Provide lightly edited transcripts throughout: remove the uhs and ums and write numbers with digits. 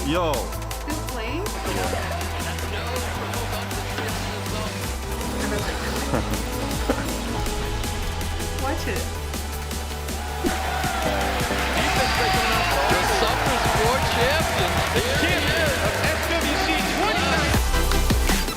Yo. Still playing? Watch it. The Summers War champion, the champion of SWC 29.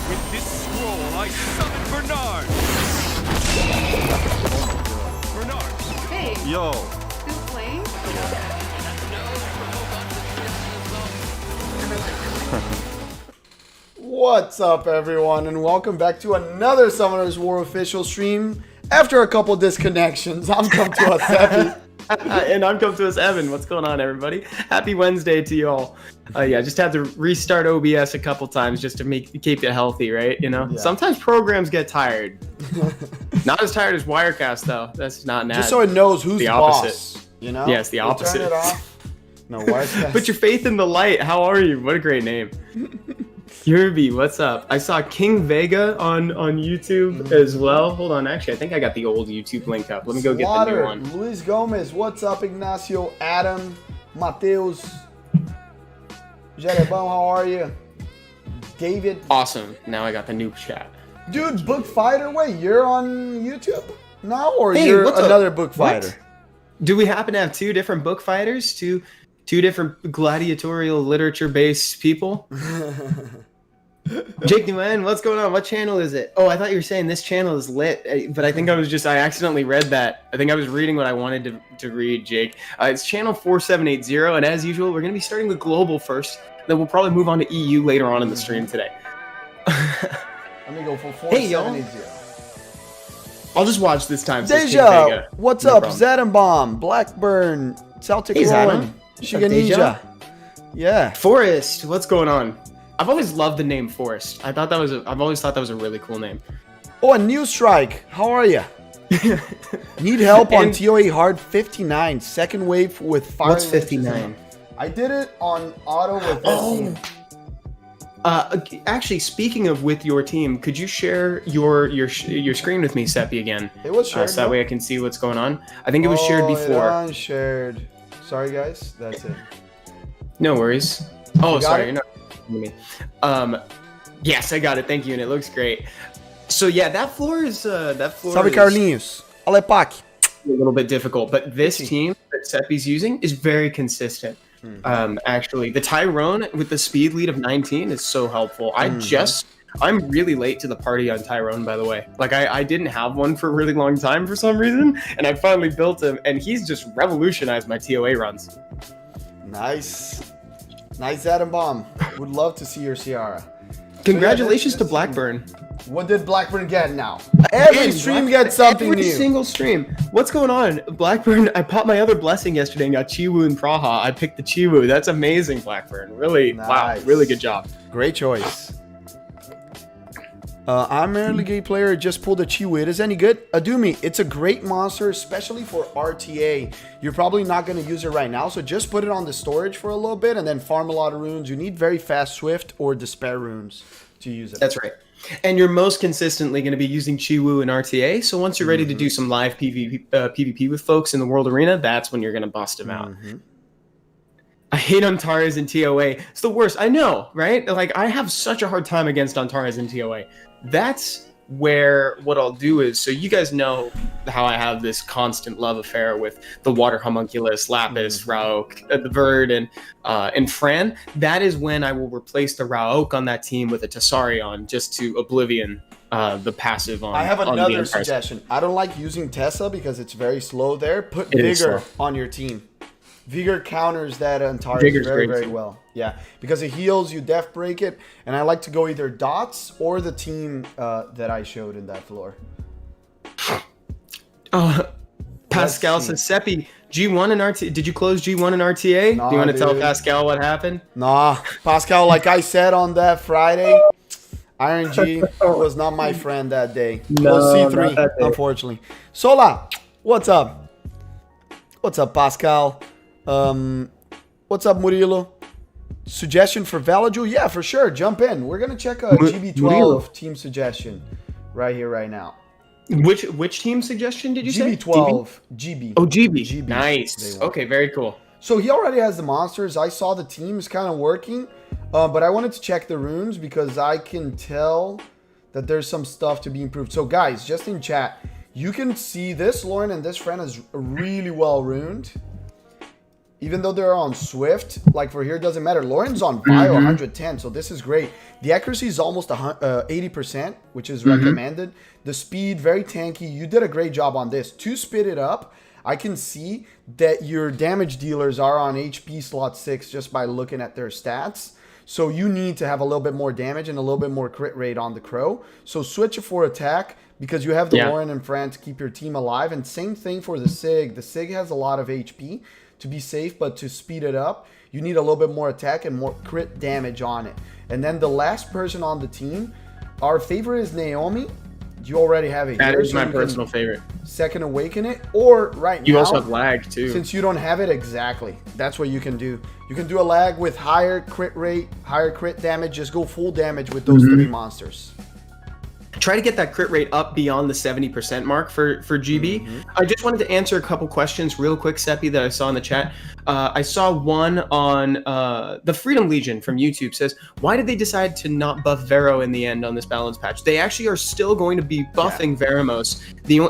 With this scroll, I summon Bernard. Bernard. Hey, Yo. still playing? What's up, everyone, and welcome back to another Summoners War official stream. After a couple disconnections, I'm come to us, Seppi. And I'm come to us, Evan. What's going on, everybody? Happy Wednesday to you all. Yeah, just had to restart OBS a couple times just to keep it healthy, right? You know, sometimes programs get tired. Not as tired as Wirecast, though. That's not an ad. Just so it knows who's the boss. opposite. You know? Yeah, it's the We'll opposite. Turn it off. No, Wirecast. Put your faith in the light. How are you? What a great name. Yurby, what's up? I saw King Vega on YouTube as well. Hold on, actually, I think I got the old YouTube link up. Let me go get the new one. Luis Gomez, what's up, Ignacio? Adam, Mateus, Jerebão, how are you? David. Awesome. Now I got the new chat. Dude, Book Fighter, wait, you're on YouTube now, or Hey, you're what's up? another Book What? Fighter? Do we happen to have two different book fighters? Two different gladiatorial literature-based people? Jake Nguyen, what's going on? What channel is it? Oh, I thought you were saying this channel is lit, but I think I accidentally read that. I think I was reading what I wanted to read, Jake. It's channel 4780, and as usual, we're going to be starting with global first, then we'll probably move on to EU later on in the stream today. Let me go for 4780. Hey, y'all. I'll just watch this time. says King Deja, Vega. what's No up? problem. Zedenbaum, Blackburn, Celtic Hey, Rowan, Zadam. What's Shiga up, Deja? Ninja. Yeah. Forrest, what's going on? I've always loved the name Forrest. I've always thought that was a really cool name. Oh, a new strike. How are you? Need help on And- TOA Hard 59, second wave with fire. What's 59? I did it on auto with Oh. Actually, speaking of with your team, could you share your screen with me, Seppi, again? It was shared. So that way I can see what's going on. I think it was shared before. It unshared. Sorry, guys. That's it. No worries. Oh, You got sorry. it? You're not me. Yes, I got it. Thank you, and it looks great. So yeah, that floor is Salve, is Carlinhos. Alepak. a little bit difficult, but this team that Seppi's using is very consistent. Actually, the Tyrone with the speed lead of 19 is so helpful. I'm really late to the party on Tyrone, by the way. Like, I didn't have one for a really long time for some reason, and I finally built him, and he's just revolutionized my TOA runs. Nice. Nice, Adam Bomb. Would love to see your Ciara. Congratulations So, to yeah, Blackburn. What did Blackburn get now? Every stream gets something Every new. single stream. What's going on? Blackburn, I popped my other blessing yesterday and got Chiwu and Praha. I picked the Chiwu. That's amazing, Blackburn. Really, wow, Nice. really good job. Great choice. I'm an early game player. Just pulled a Chiwu. It is any good? Adumi, it's a great monster, especially for RTA. You're probably not going to use it right now, so just put it on the storage for a little bit and then farm a lot of runes. You need very fast Swift or Despair runes to use it. That's right. And you're most consistently going to be using Chiwu and RTA. So once you're ready to do some live PvP with folks in the World Arena, that's when you're going to bust them out. I hate Antares in TOA. It's the worst. I know, right? Like, I have such a hard time against Antares in TOA. That's where what I'll do is, so you guys know how I have this constant love affair with the Water Homunculus, Lapis, Rauk, the Verd, and Fran. That is when I will replace the Rauk on that team with a Tessarion just to Oblivion the passive on. I have on another suggestion. I don't like using Tessa because it's very slow there. Put Vigor on your team. Vigor counters that Antares very well. Yeah, because it heals, you def break it, and I like to go either dots or the team that I showed in that floor. Pascal says, Seppi, G1 and RTA. Did you close G1 and RTA? Nah, do you want to tell Pascal what happened? Nah, Pascal, like I said on that Friday, Iron G was not my friend that day. No, it was C3, unfortunately. Sola, what's up? What's up, Pascal? What's up, Murilo? Suggestion for Valajul? Yeah, for sure. Jump in. We're gonna check a GB12 team suggestion right here, right now. Which team suggestion did you say? GB12. GB. Oh, GB. Nice. Okay, very cool. So he already has the monsters. I saw the teams kind of working, but I wanted to check the runes because I can tell that there's some stuff to be improved. So guys, just in chat, you can see this Lauren and this friend is really well runed. Even though they're on Swift, like for here, it doesn't matter. Lauren's on Bio 110, so this is great. The accuracy is almost 80%, which is recommended. The speed, very tanky. You did a great job on this. To speed it up, I can see that your damage dealers are on HP slot 6 just by looking at their stats. So you need to have a little bit more damage and a little bit more crit rate on the Crow. So switch it for attack because you have the Lauren and Fran to keep your team alive. And same thing for the Sig. The Sig has a lot of HP to be safe, but to speed it up, you need a little bit more attack and more crit damage on it. And then the last person on the team, our favorite is Naomi. You already have it. That is my personal favorite. Second Awaken it, or now. You also have lag too. Since you don't have it, exactly. That's what you can do. You can do a lag with higher crit rate, higher crit damage. Just go full damage with those 3 monsters. Try to get that crit rate up beyond the 70% mark for GB. I just wanted to answer a couple questions real quick, Seppi, that I saw in the chat. I saw one on the Freedom Legion from YouTube says, why did they decide to not buff Vero in the end on this balance patch? They actually are still going to be buffing Veramos.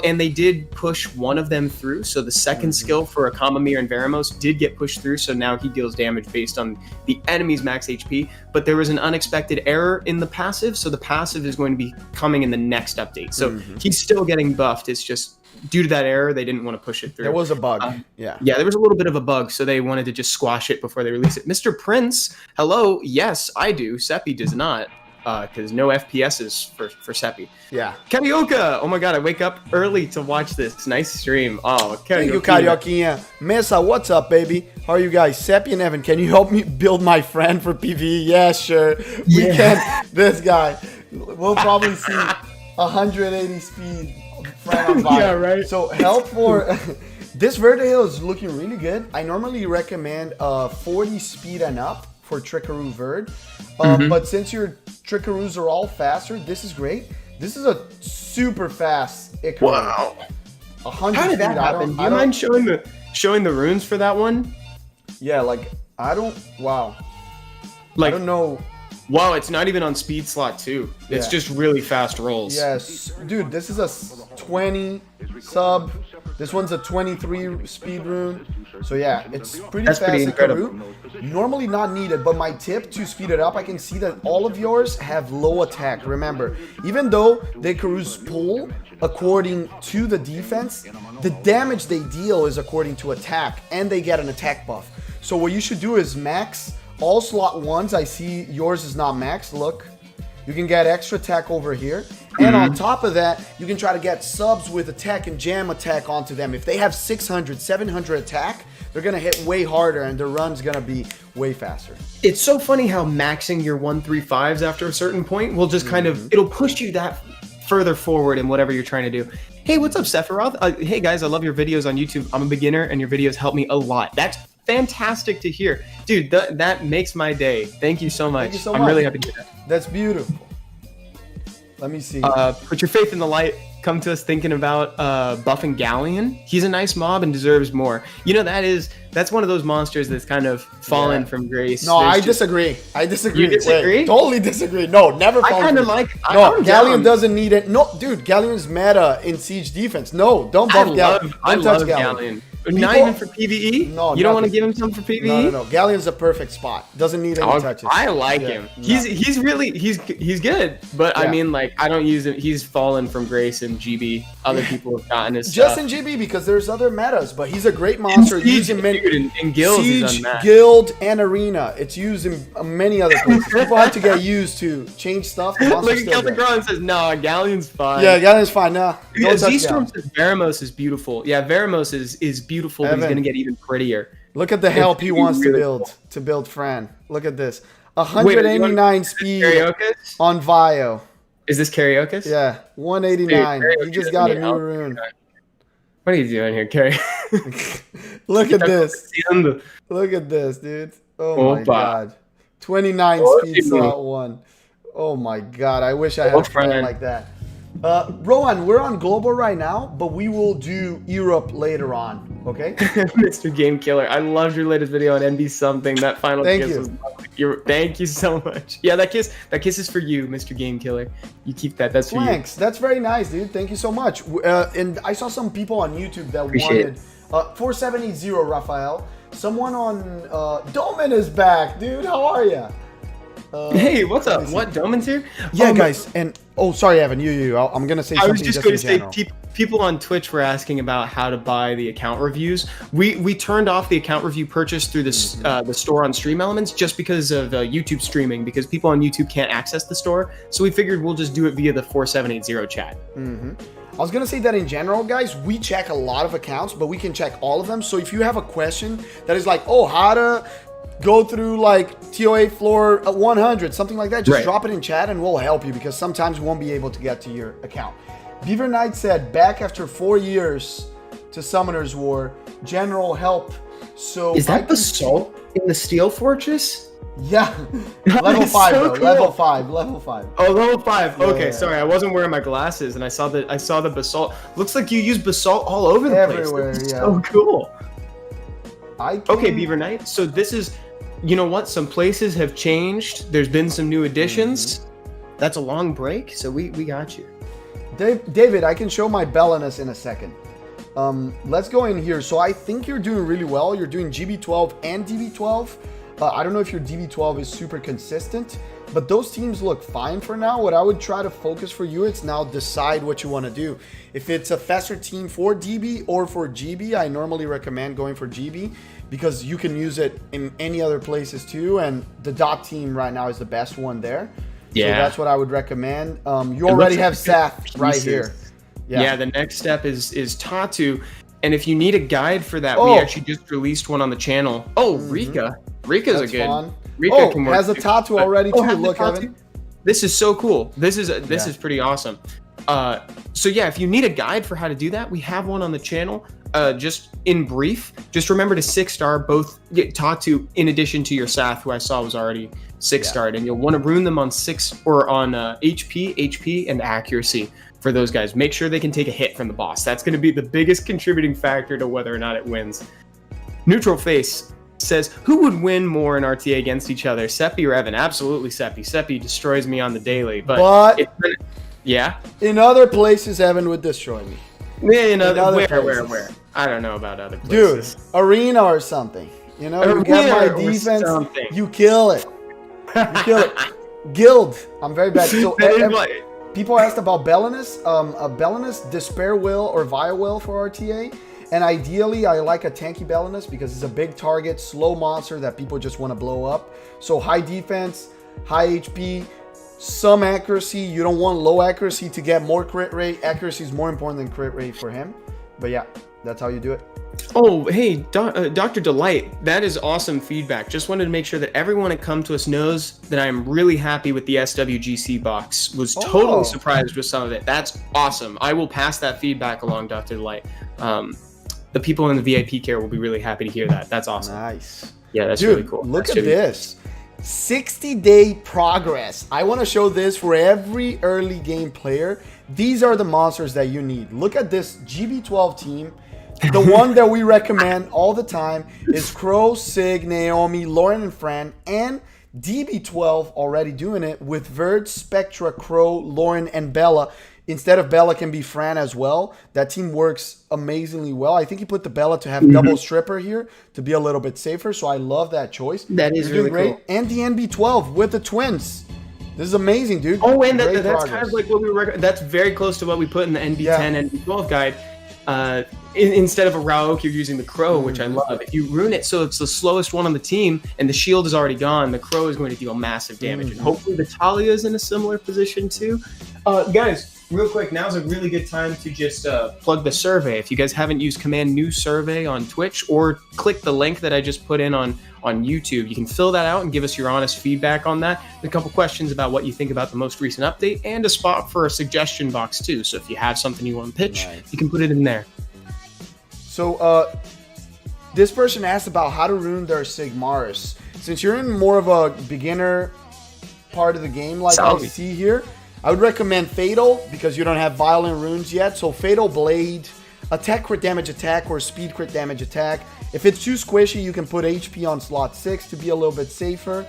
And they did push one of them through. So the second skill for Akamamir and Veramos did get pushed through. So now he deals damage based on the enemy's max HP. But there was an unexpected error in the passive. So the passive is going to be coming in the next update. So he's still getting buffed. It's just due to that error, they didn't want to push it through. There was a bug. Yeah, there was a little bit of a bug, so they wanted to just squash it before they release it. Mr. Prince, hello. Yes, I do. Seppi does not, because no FPSs for Seppi. Yeah. Carioca! Oh my god, I wake up early to watch this. Nice stream. Oh, Carioca. Thank you, Carioquinha. Mesa, what's up, baby? How are you guys? Seppi and Evan, can you help me build my friend for PvE? Yeah, sure. We can. This guy. We'll probably see 180 speed friend on fire. Yeah, right. So help for this Vertihill is looking really good. I normally recommend 40 speed and up for Trickaroo Verd. But since your Trickaroos are all faster, this is great. This is a super fast Icarus. Wow. 100 How did that speed. happen? Do you mind showing the runes for that one? Yeah, like I don't I don't know. Wow, it's not even on speed slot 2. It's just really fast rolls. Yes, dude, this is a 20 sub. This one's a 23 speed rune. So yeah, it's pretty fast. Pretty incredible. Normally not needed, but my tip to speed it up, I can see that all of yours have low attack. Remember, even though the Icarus pull according to the defense, the damage they deal is according to attack, and they get an attack buff. So what you should do is max all slot 1s. I see yours is not maxed. Look, you can get extra attack over here. And on top of that, you can try to get subs with attack and jam attack onto them. If they have 600, 700 attack, they're going to hit way harder and the run's going to be way faster. It's so funny how maxing your 135s after a certain point will just kind of, it'll push you that further forward in whatever you're trying to do. Hey, what's up, Sephiroth? Hey guys, I love your videos on YouTube. I'm a beginner and your videos help me a lot. That's fantastic to hear. Dude, that makes my day. Thank you so much. Thank you so I'm much. really happy to hear that. That's beautiful. Let me see. Put your faith in the light. Come to us thinking about buffing Galleon. He's a nice mob and deserves more. You know, that's one of those monsters that's kind of fallen from grace. No, I disagree. I disagree. You disagree? Wait, totally disagree. No, never. I kind of like. No, I'm Galleon down. doesn't need it. No, dude, Galleon's meta in siege defense. No, don't buff Galleon. I Don't touch love Galleon. Galleon. Not even for PvE? No, you don't want to nothing. give him some for PvE? No. Galleon's a perfect spot. Doesn't need any touches. I like Yeah, him. no. He's really he's good, but I Yeah. mean, like, I don't use him. He's fallen from grace in GB. Other people have gotten his Just stuff. in GB because there's other metas, but he's a great monster. Siege, Used in many dude, in guilds is Siege, unmatched. guild, and arena. It's used in many other places. People have to get used to change stuff. The Look monster's at still Celtic there. Gron says, "No, Galleon's fine." Yeah, Galleon's fine. Nah, Yeah, don't touch Z-Storm Galleon. says Veramos is beautiful. Yeah, Veramos is beautiful, but he's Evan. gonna get even prettier. Look at the help he wants really to build Fran. Look at this. Wait, 189 speed Karaoke? on Vio. Is this karaoke? Yeah, 189. Dude, He just karaoke got a doesn't new need help. rune. What are you doing here, Carrie? Look at this. Look at this, dude. Oh my Opa. god. 29 Oh, speed dude. slot 1. Oh my god. I wish I had Oh, a friend friend. like that. Rowan, we're on global right now, but we will do Europe later on. Okay? Mr. Game Killer, I loved your latest video on NB something. That final Thank kiss you. was lovely. Thank you so much. Yeah, that kiss is for you, Mr. Game Killer. You keep that. That's for you. Thanks. That's very nice, dude. Thank you so much. And I saw some people on YouTube that Appreciate wanted 4780 Raphael. Someone on Doman is back, dude. How are you? Hey, what's let up? me see. What, Doman's here? Yeah, guys. And sorry, Evan. You. I'm gonna say I something was just going to in say, general. people on Twitch were asking about how to buy the account reviews. We turned off the account review purchase through this the store on Stream Elements just because of YouTube streaming, because people on YouTube can't access the store. So we figured we'll just do it via the 4780 chat. I was gonna say that in general, guys, we check a lot of accounts, but we can check all of them. So if you have a question that is like, oh, how to go through like TOA floor 100, something like that, just Right. drop it in chat and we'll help you, because sometimes we won't be able to get to your account. Beaver Knight said, back after 4 years to Summoner's War, general help. So Is I that can- basalt in the Steel Fortress? Yeah, That level is 5 so though. cool. Level 5. Level 5. Oh, level 5. Okay, Yeah. sorry, I wasn't wearing my glasses, and I saw the basalt. Looks like you use basalt all over the Everywhere, place. This is yeah. so cool. I can... Okay, Beaver Knight. So this is, you know what? Some places have changed. There's been some new additions. That's a long break, so we got you. David, I can show my Bellinus in a second. Let's go in here. So I think you're doing really well. You're doing GB12 and DB12. I don't know if your DB12 is super consistent, but those teams look fine for now. What I would try to focus for you, it's now decide what you want to do. If it's a faster team for DB or for GB, I normally recommend going for GB because you can use it in any other places too. And the dot team right now is the best one there. Yeah. So that's what I would recommend. You already have Seth right pieces. here. Yeah, the next step is Tatu. And if you need a guide for that, Oh. we actually just released one on the channel. Oh, Rika. Rika's That's a good. fun. Rika can work has a too. tattoo already too. has the Look, tattoo? Evan. This is so cool. This is Yeah. pretty awesome. So yeah, if you need a guide for how to do that, we have one on the channel. Just in brief, just remember to 6-star both Tatu in addition to your Sath, who I saw was already 6-starred, and you'll want to rune them on 6 or on HP, and accuracy for those guys. Make sure they can take a hit from the boss. That's going to be the biggest contributing factor to whether or not it wins. Neutral Face says, who would win more in RTA against each other, Seppi or Evan? Absolutely Seppi. Seppi destroys me on the daily, But yeah. in other places, Evan would destroy me. Yeah, In other places. where? I don't know about other Dude, places. arena or something. You know, you get my Arena or defense, something. you kill it. You kill it. Guild, I'm very bad. So That is like- people asked about Bellinus. A Bellinus, Despair Will or Vile Will for RTA. And ideally, I like a tanky Bellinus because it's a big target, slow monster that people just want to blow up. So high defense, high HP, some accuracy. You don't want low accuracy to get more crit rate. Accuracy is more important than crit rate for him. But yeah, That's how you do it. Oh, hey, Dr. Delight, that is awesome feedback. Just wanted to make sure that everyone at Come To Us knows that I'm really happy with the SWGC box. Was totally surprised with some of it. That's awesome. I will pass that feedback along, Dr. Delight. The people in the VIP care will be really happy to hear that. That's awesome. Nice. Yeah, that's Dude, really cool. Look at this. 60-day progress. I want to show this for every early game player. These are the monsters that you need. Look at this GB12 team. The one that we recommend all the time is Crow, Sig, Naomi, Lauren, and Fran, and DB12 already doing it with Verd, Spectra, Crow, Lauren, and Bella. Instead of Bella can be Fran as well. That team works amazingly well. I think he put the Bella to have double stripper here to be a little bit safer, so I love that choice. That is really great. Cool. And the NB12 with the twins. This is amazing, dude. Oh, and that's kind of like what we were. That's very close to what we put in the NB10 NB12 guide. Instead of a Raok, you're using the Crow, which I love. If you ruin it so it's the slowest one on the team and the shield is already gone, the Crow is going to deal massive damage. And hopefully the Talia is in a similar position too. Guys, real quick, now's a really good time to just plug the survey. If you guys haven't used Command New Survey on Twitch, or click the link that I just put in on YouTube, you can fill that out and give us your honest feedback on that. A couple questions about what you think about the most recent update, and a spot for a suggestion box too. So if you have something you want to pitch, you can put it in there. So this person asked about how to ruin their Sigmaris. Since you're in more of a beginner part of the game like I see here, I would recommend Fatal because you don't have Violent Runes yet. So Fatal Blade, attack crit damage attack, or speed crit damage attack. If it's too squishy, you can put HP on slot 6 to be a little bit safer.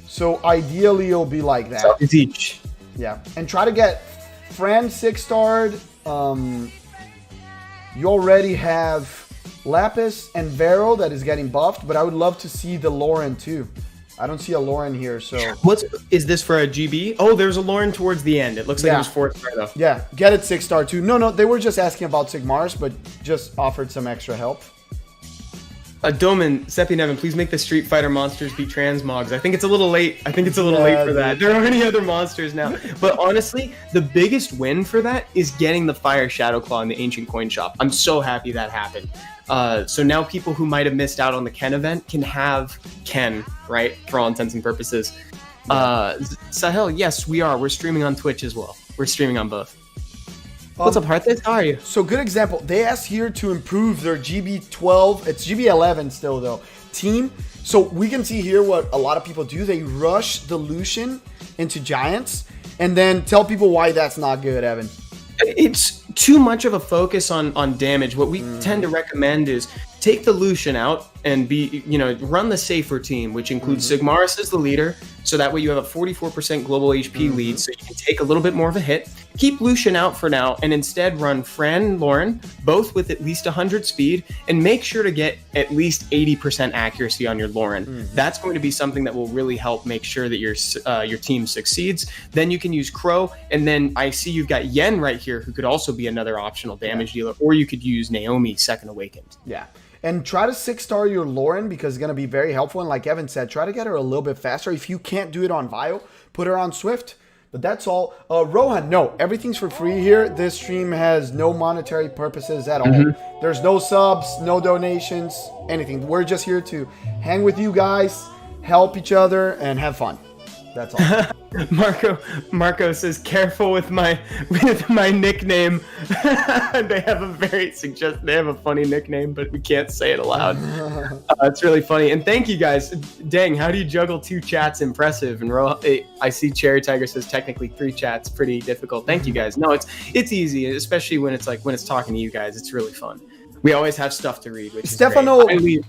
So ideally, it'll be like that. It's each. Yeah. And try to get Fran 6-starred. You already have Lapis and Vero that is getting buffed, but I would love to see the Lauren too. I don't see a Lauren here, so... Is this for a GB? Oh, there's a Lauren towards the end. It looks like it was 4-star, though. Yeah, get it 6-star too. No, they were just asking about Sigmaris, but just offered some extra help. Doman, Seppi, Nevin, please make the Street Fighter monsters be transmogs. I think it's a little late. Late for that. There are many other monsters now. But honestly, the biggest win for that is getting the Fire Shadow Claw in the Ancient Coin Shop. I'm so happy that happened. So now people who might have missed out on the Ken event can have Ken, right? For all intents and purposes. Sahel, yes, we are. We're streaming on Twitch as well. We're streaming on both. What's up, Harthes? How are you? So good example. They asked here to improve their GB12. It's GB11 still though. Team. So we can see here what a lot of people do. They rush the Lucian into Giants and then tell people why that's not good, Evan. It's too much of a focus on damage. What we tend to recommend is take the Lucian out and run the safer team, which includes Sigmaris as the leader. So that way you have a 44% global HP lead, so you can take a little bit more of a hit. Keep Lucian out for now, and instead run Fran and Lauren, both with at least 100 speed, and make sure to get at least 80% accuracy on your Lauren. That's going to be something that will really help make sure that your team succeeds. Then you can use Crow, and then I see you've got Yen right here, who could also be another optional damage dealer, or you could use Naomi, Second Awakened. Yeah. And try to 6-star your Lauren because it's going to be very helpful. And like Evan said, try to get her a little bit faster. If you can't do it on Vio, put her on Swift. But that's all. Rohan, no, everything's for free here. This stream has no monetary purposes at all. There's no subs, no donations, anything. We're just here to hang with you guys, help each other, and have fun. That's all. Marco says, "Careful with my nickname." They have a funny nickname, but we can't say it aloud. It's really funny. And thank you guys. Dang, how do you juggle 2 chats? Impressive. And I see Cherry Tiger says technically 3 chats, pretty difficult. Thank you guys. No, it's easy, especially when it's talking to you guys. It's really fun. We always have stuff to read, which Stefano, is great.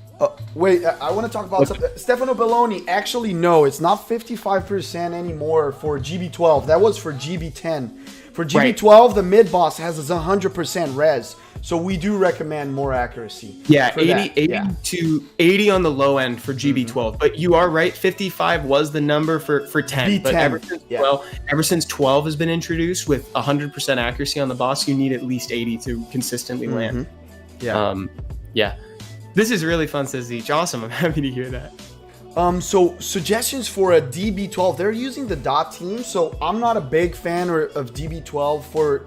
wait, I want to talk about something. Stefano Belloni, actually, no, it's not 55% anymore for GB12. That was for GB10. For GB12, the mid-boss has 100% res. So we do recommend more accuracy. Yeah, 80 to 80 on the low end for GB12. But you are right, 55 was the number for 10. B10. But ever since 12 has been introduced with 100% accuracy on the boss, you need at least 80 to consistently land. Yeah. This is really fun, says Zeech. Awesome. I'm happy to hear that. So suggestions for a DB12. They're using the dot team, so I'm not a big fan of DB12 for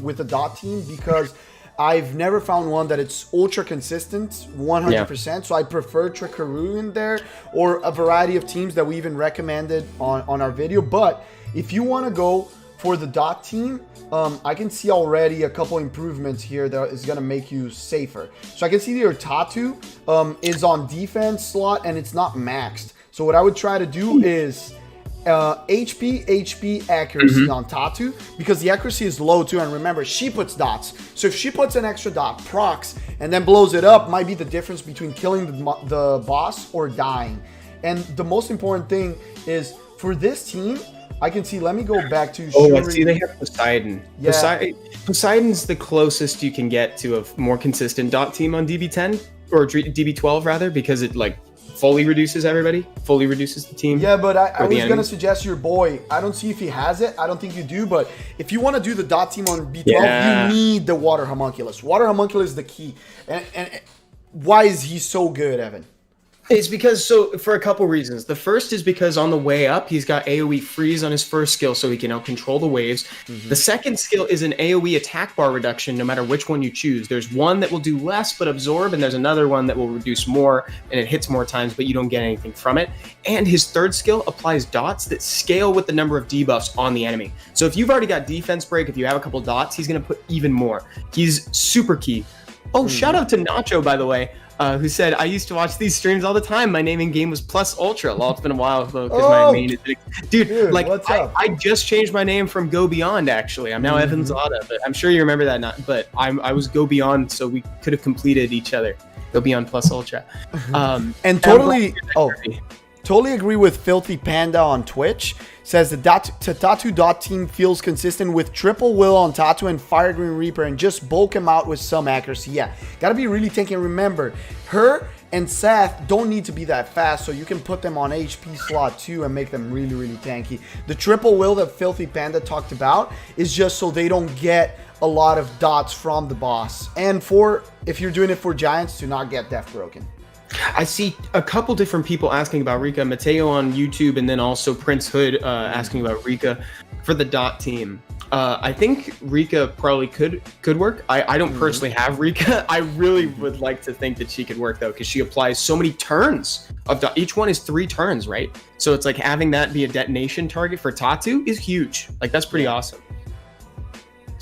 with the dot team because I've never found one that it's ultra consistent 100%. So I prefer Trickaroo in there, or a variety of teams that we even recommended on our video. But if you want to go for the dot team, I can see already a couple improvements here that is going to make you safer. So I can see your Tatu is on defense slot and it's not maxed. So what I would try to do is HP accuracy on Tatu, because the accuracy is low too. And remember, she puts dots. So if she puts an extra dot, procs, and then blows it up, might be the difference between killing the boss or dying. And the most important thing is for this team, I can see, let me go back to I see they have Poseidon. Yeah. Poseidon's the closest you can get to a more consistent dot team on DB10, or DB12 rather, because it like fully reduces the team. Yeah, but I was going to suggest your boy. I don't see if he has it. I don't think you do, but if you want to do the dot team on B12, you need the Water Homunculus. Water Homunculus is the key. And why is he so good, Evan? It's because, for a couple reasons. The first is because on the way up, he's got AoE freeze on his first skill, so he can now control the waves. The second skill is an AoE attack bar reduction, no matter which one you choose. There's one that will do less but absorb, and there's another one that will reduce more, and it hits more times, but you don't get anything from it. And his third skill applies dots that scale with the number of debuffs on the enemy. So if you've already got defense break, if you have a couple dots, he's going to put even more. He's super key. Oh, shout out to Nacho, by the way. Who said, I used to watch these streams all the time. My name in game was Plus Ultra. Well, it's been a while though, because my main is... Dude, like, I just changed my name from Go Beyond, actually. I'm now Evan Zada, but I'm sure you remember that. But I was Go Beyond, so we could have completed each other. Go Beyond Plus Ultra. And totally agree with Filthy Panda on Twitch. Says the Tatu dot team feels consistent with triple will on Tatu and Fire Green Reaper, and just bulk him out with some accuracy. Yeah, gotta be really tanky. Remember, her and Seth don't need to be that fast, so you can put them on HP slot too and make them really, really tanky. The triple will that Filthy Panda talked about is just so they don't get a lot of dots from the boss, and for if you're doing it for giants, to not get death broken. I see a couple different people asking about Rika. Mateo on YouTube, and then also Prince Hood asking about Rika for the dot team. I think Rika probably could work. I don't personally have Rika. I really would like to think that she could work though, because she applies so many turns of dot. Each one is 3 turns, right? So it's like having that be a detonation target for Tatu is huge. Like, that's pretty awesome.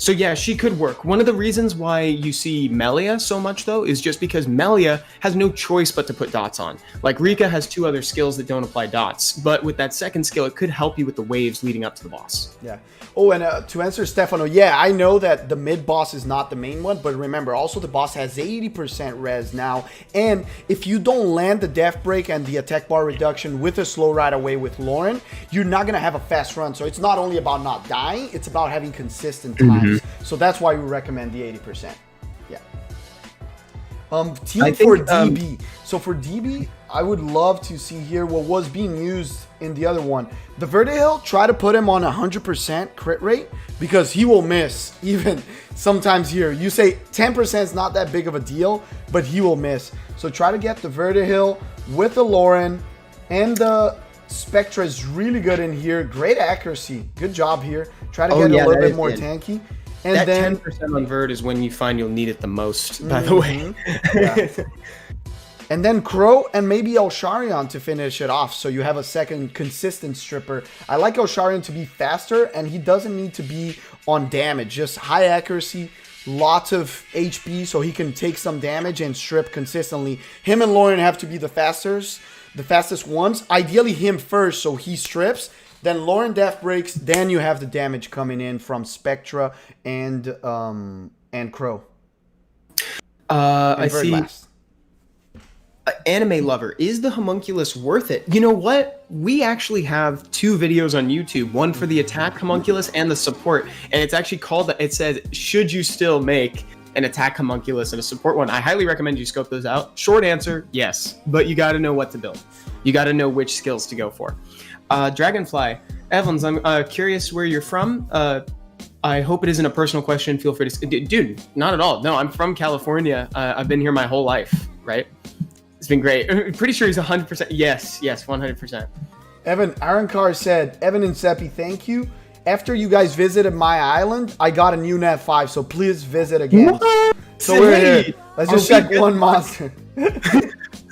So yeah, she could work. One of the reasons why you see Melia so much though is just because Melia has no choice but to put dots on. Like, Rika has 2 other skills that don't apply dots, but with that second skill, it could help you with the waves leading up to the boss. Yeah. Oh, and to answer Stefano, yeah, I know that the mid boss is not the main one, but remember, also the boss has 80% res now, and if you don't land the death break and the attack bar reduction with a slow ride away with Lauren, you're not going to have a fast run. So it's not only about not dying, it's about having consistent times. So that's why we recommend the 80%. Yeah. Team for DB. So for DB, I would love to see here what was being used in the other one. The Vertihill, try to put him on 100% crit rate, because he will miss even sometimes here. You say 10% is not that big of a deal, but he will miss. So try to get the Vertihill with the Lauren, and the Spectra is really good in here. Great accuracy. Good job here. Try to get a little bit more tanky. And that then 10% on Vert is when you find you'll need it the most, by the way. Yeah. And then Crow and maybe Elsharion to finish it off, so you have a second consistent stripper. I like Elsharion to be faster, and he doesn't need to be on damage. Just high accuracy, lots of HP, so he can take some damage and strip consistently. Him and Lauren have to be the fastest ones. Ideally him first, so he strips. Then Lauren death breaks. Then you have the damage coming in from Spectra and Crow. I see. Anime lover, is the homunculus worth it? You know what? We actually have 2 videos on YouTube, one for the attack homunculus and the support, and it's actually called, it says, should you still make an attack homunculus and a support one? I highly recommend you scope those out. Short answer, yes, but you got to know what to build. You got to know which skills to go for. Dragonfly, Evans, I'm curious where you're from. I hope it isn't a personal question. Feel free to... Dude, not at all. No, I'm from California. I've been here my whole life, right? It's been great. I'm pretty sure he's 100%. Yes, 100%. Aaron Carr said, Evan and Seppi, thank you. after you guys visited my island, I got a new Nat 5, so please visit again. What? So we're Hey, here. Let's just check one monster.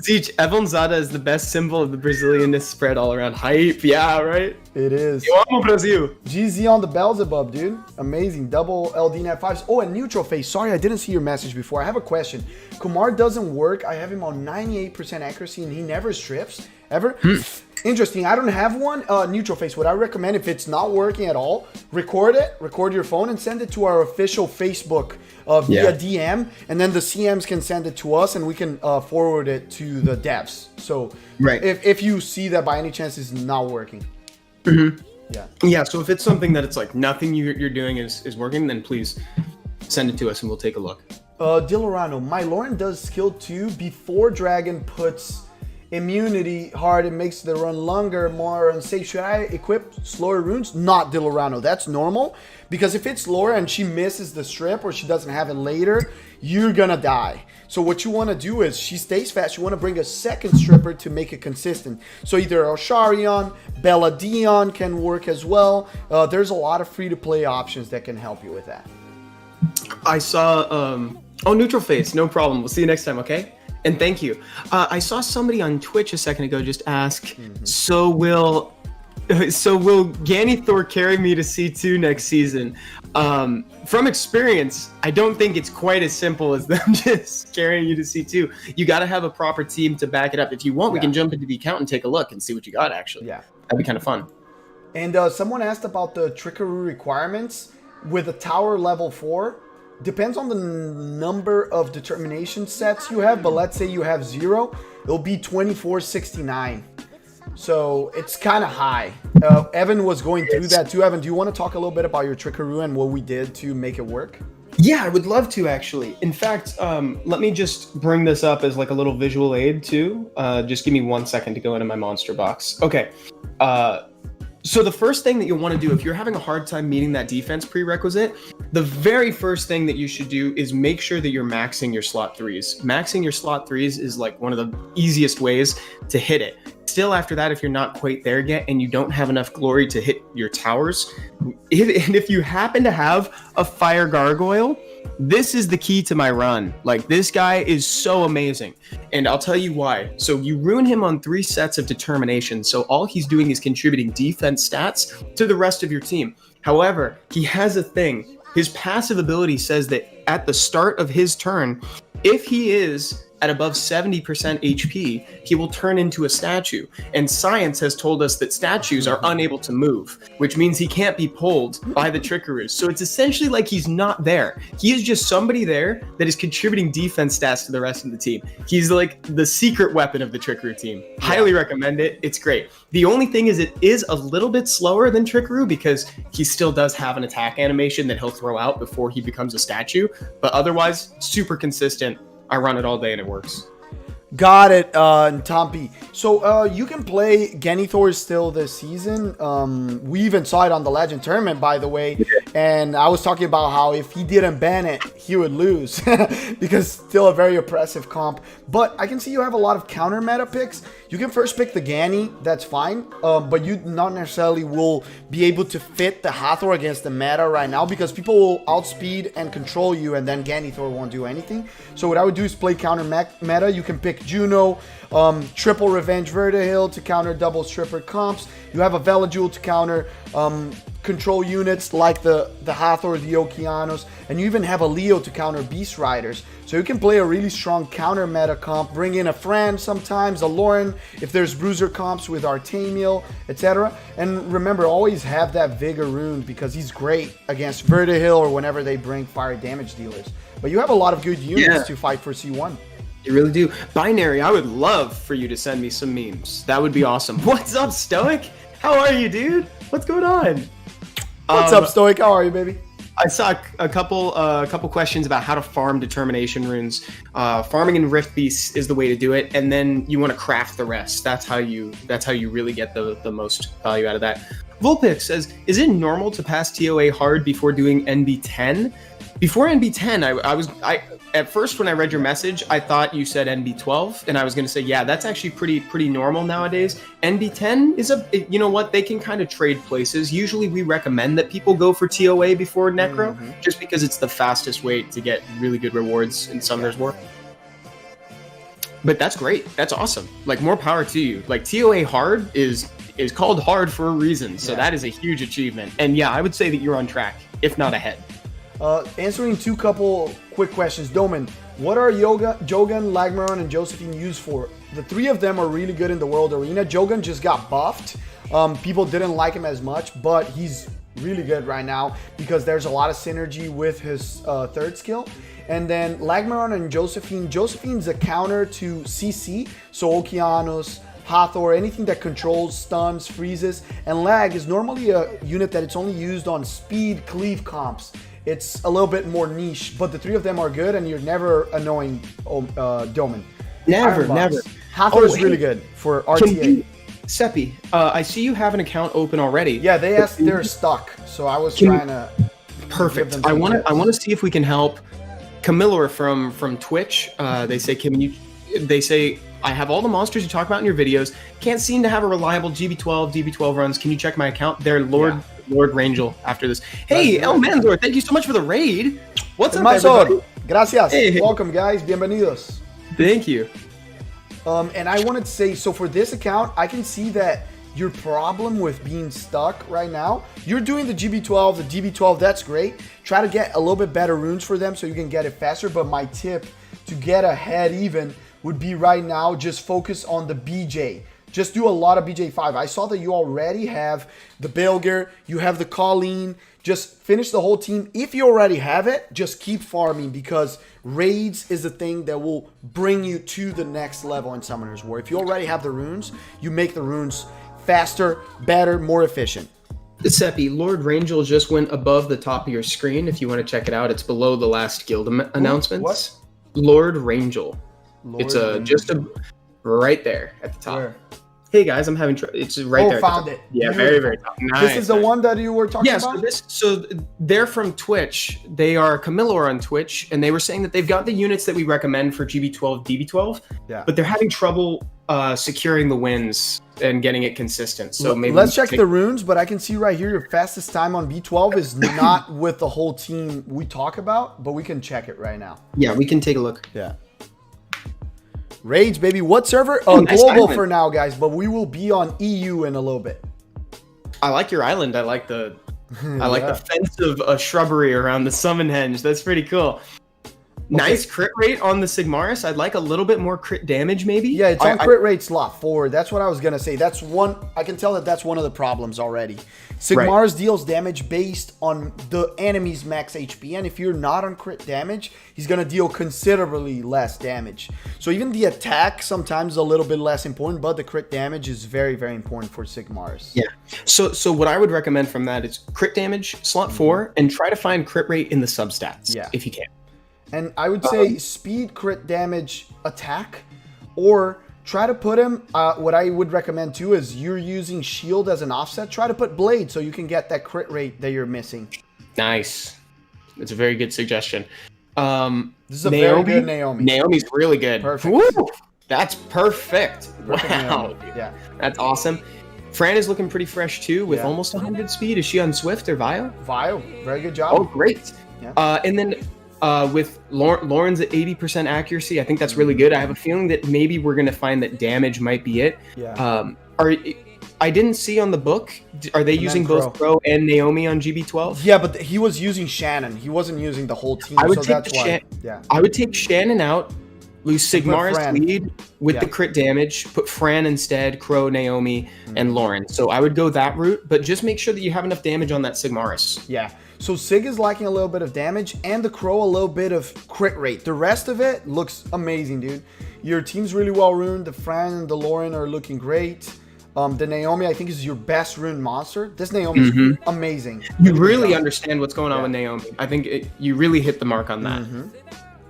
Siege, Evanzada is the best symbol of the Brazilianness spread all around. Hype, yeah, right? It is. Eu amo Brasil. GZ on the Beelzebub, dude. Amazing. Double LD Nat 5s. Oh, and neutral face. Sorry, I didn't see your message before. I have a question. Kumar doesn't work. I have him on 98% accuracy, and he never strips. Ever? Interesting. I don't have one. Neutral face. What I recommend, if it's not working at all, record it. Record your phone and send it to our official Facebook via DM. And then the CMs can send it to us, and we can forward it to the devs. So if you see that by any chance it's not working. Yeah. So if it's something that it's like nothing you're doing is working, then please send it to us and we'll take a look. Dilorano, my Lauren does skill 2 before Dragon puts immunity hard. It makes the run longer, more unsafe. Should I equip slower runes? Not Dilorano. That's normal, because if it's lower and she misses the strip or she doesn't have it later, you're gonna die. So what you want to do is, she stays fast, you want to bring a second stripper to make it consistent. So either Osharion, Bella Dion can work as well. There's a lot of free-to-play options that can help you with that. I saw neutral face, no problem. We'll see you next time, okay? And thank you. I saw somebody on Twitch a second ago just ask, so will Ganithor carry me to C2 next season? From experience, I don't think it's quite as simple as them just carrying you to C2. You got to have a proper team to back it up. If you want, we can jump into the account and take a look and see what you got, actually. Yeah. That'd be kind of fun. And someone asked about the trickery requirements with a tower level 4. Depends on the number of determination sets you have, but let's say you have 0, it'll be 2469. So it's kind of high. Evan was going through that too. Evan, do you want to talk a little bit about your trickaroo and what we did to make it work? Yeah, I would love to, actually. In fact, let me just bring this up as like a little visual aid too. Just give me 1 second to go into my monster box. Okay. So the first thing that you'll want to do if you're having a hard time meeting that defense prerequisite, the very first thing that you should do is make sure that you're maxing your slot 3s. Maxing your slot 3s is like one of the easiest ways to hit it. Still, after that, if you're not quite there yet and you don't have enough glory to hit your towers, if you happen to have a fire gargoyle, this is the key to my run. Like, this guy is so amazing. And I'll tell you why. So you ruin him on 3 sets of determination. So all he's doing is contributing defense stats to the rest of your team. However, he has a thing. His passive ability says that at the start of his turn, if he is at above 70% HP, he will turn into a statue. And science has told us that statues are unable to move, which means he can't be pulled by the trickeroos. So it's essentially like he's not there. He is just somebody there that is contributing defense stats to the rest of the team. He's like the secret weapon of the trickeroo team. Highly recommend it. It's great. The only thing is it is a little bit slower than trickeroo because he still does have an attack animation that he'll throw out before he becomes a statue. But otherwise, super consistent. I run it all day and it works. Got it, Tompi. So you can play Ganithor still this season. We even saw it on the Legend Tournament, by the way. And I was talking about how if he didn't ban it, he would lose. Because still a very oppressive comp. But I can see you have a lot of counter meta picks. You can first pick the Ganny, that's fine. But you not necessarily will be able to fit the Hathor against the meta right now. Because people will outspeed and control you, and then Ganithor won't do anything. So what I would do is play counter meta. You can pick Juno, triple Revenge Vertihil to counter double stripper comps. You have a Velajul to counter control units like the Hathor, the Okeanos, and you even have a Leo to counter Beast Riders. So you can play a really strong counter meta comp, bring in a Fran sometimes, a Lauren, if there's bruiser comps with Artemiel, etc. And remember, always have that Vigor rune because he's great against Vertihil or whenever they bring fire damage dealers. But you have a lot of good units to fight for C1. You really do. Binary, I would love for you to send me some memes. That would be awesome. What's up, Stoic? How are you, dude? What's going on? What's up, Stoic? How are you, baby? I saw a couple questions about how to farm determination runes. Farming in Rift Beasts is the way to do it, and then you want to craft the rest. That's how you really get the most value out of that. Vulpix says, is it normal to pass TOA hard before doing NB10? Before NB10, at first when I read your message, I thought you said NB12, and I was going to say, yeah, that's actually pretty normal nowadays. NB10 is you know what, they can kind of trade places. Usually we recommend that people go for TOA before Necro, just because it's the fastest way to get really good rewards in Summoner's War. But that's great. That's awesome. Like, more power to you. Like, TOA hard is called hard for a reason, so that is a huge achievement. And yeah, I would say that you're on track, if not ahead. Answering two couple quick questions. Doman, what are Jogan, Lagmaron, and Josephine used for? The three of them are really good in the World Arena. Jogan just got buffed. People didn't like him as much, but he's really good right now because there's a lot of synergy with his third skill. And then Lagmaron and Josephine. Josephine's a counter to CC, so Okeanos, Hathor, anything that controls, stuns, freezes. And Lag is normally a unit that it's only used on speed, cleave comps. It's a little bit more niche, but the three of them are good, and you're never annoying Doman. Never. Hathor is really good for RTA. Seppi, I see you have an account open already. Yeah, they asked they're stuck, so I was trying to. Perfect. I want to see if we can help. Camilla from Twitch. They say, they say, I have all the monsters you talk about in your videos. Can't seem to have a reliable GB12, DB12 runs. Can you check my account? They're Lord Rangel after this. Hey, El Manzor, thank you so much for the raid. What's up, everybody? Gracias. Hey. Welcome, guys. Bienvenidos. Thank you. And I wanted to say, so for this account, I can see that your problem with being stuck right now, you're doing the GB12, the DB12, that's great. Try to get a little bit better runes for them so you can get it faster. But my tip to get ahead even would be right now, just focus on the BJ. Just do a lot of BJ5. I saw that you already have the Belger, you have the Colleen. Just finish the whole team. If you already have it, just keep farming because raids is the thing that will bring you to the next level in Summoner's War. If you already have the runes, you make the runes faster, better, more efficient. Seppi, Lord Rangel just went above the top of your screen. If you want to check it out, it's below the last guild announcements. What? Lord Rangel. It's just right there at the top. Where? Hey guys, I'm having trouble. It's right there. Found it. Yeah, very, very top. Nice. This is the one that you were talking about? Yeah, so they're from Twitch. They are Camilla on Twitch, and they were saying that they've got the units that we recommend for GB12, DB12, but they're having trouble securing the wins and getting it consistent. So maybe let's check the runes, but I can see right here your fastest time on B12 is not with the whole team we talk about, but we can check it right now. Yeah, we can take a look. Yeah. Raids, baby. What server? Nice global island for now, guys, but we will be on EU in a little bit. I like your island. I like the the fence of shrubbery around the summon henge. That's pretty cool. Nice crit rate on the Sigmaris. I'd like a little bit more crit damage, maybe. Yeah, it's on crit rate slot 4. That's what I was gonna say. That's one. I can tell that that's one of the problems already. Sigmaris deals damage based on the enemy's max HP, and if you're not on crit damage, he's gonna deal considerably less damage. So even the attack sometimes is a little bit less important, but the crit damage is very, very important for Sigmaris. Yeah. So what I would recommend from that is crit damage slot 4, and try to find crit rate in the substats. Yeah. If you can. And I would say speed, crit damage, attack, or try to put him, what I would recommend too is you're using shield as an offset. Try to put blade so you can get that crit rate that you're missing. Nice. That's a very good suggestion. This is a very good Naomi. Naomi's really good. Perfect. Woo! That's perfect. Wow. Yeah. That's awesome. Fran is looking pretty fresh too with almost 100 speed. Is she on Swift or Vio? Vio. Very good job. Oh, great. Yeah. And then with Lauren's at 80% accuracy, I think that's really good. I have a feeling that maybe we're going to find that damage might be it. Yeah. I didn't see on the book, are they using both Crow and Naomi on GB12? Yeah, but he was using Shannon. He wasn't using the whole team, so that's why. I would take Shannon out, lose Sigmar's lead with the crit damage, put Fran instead, Crow, Naomi, and Lauren. So I would go that route, but just make sure that you have enough damage on that Sigmaris. Yeah. So Sig is lacking a little bit of damage, and the Crow a little bit of crit rate. The rest of it looks amazing, dude. Your team's really well runed. The Fran and the Lauren are looking great. The Naomi, I think, is your best rune monster. This Naomi is amazing. You really understand what's going on with Naomi. I think you really hit the mark on that.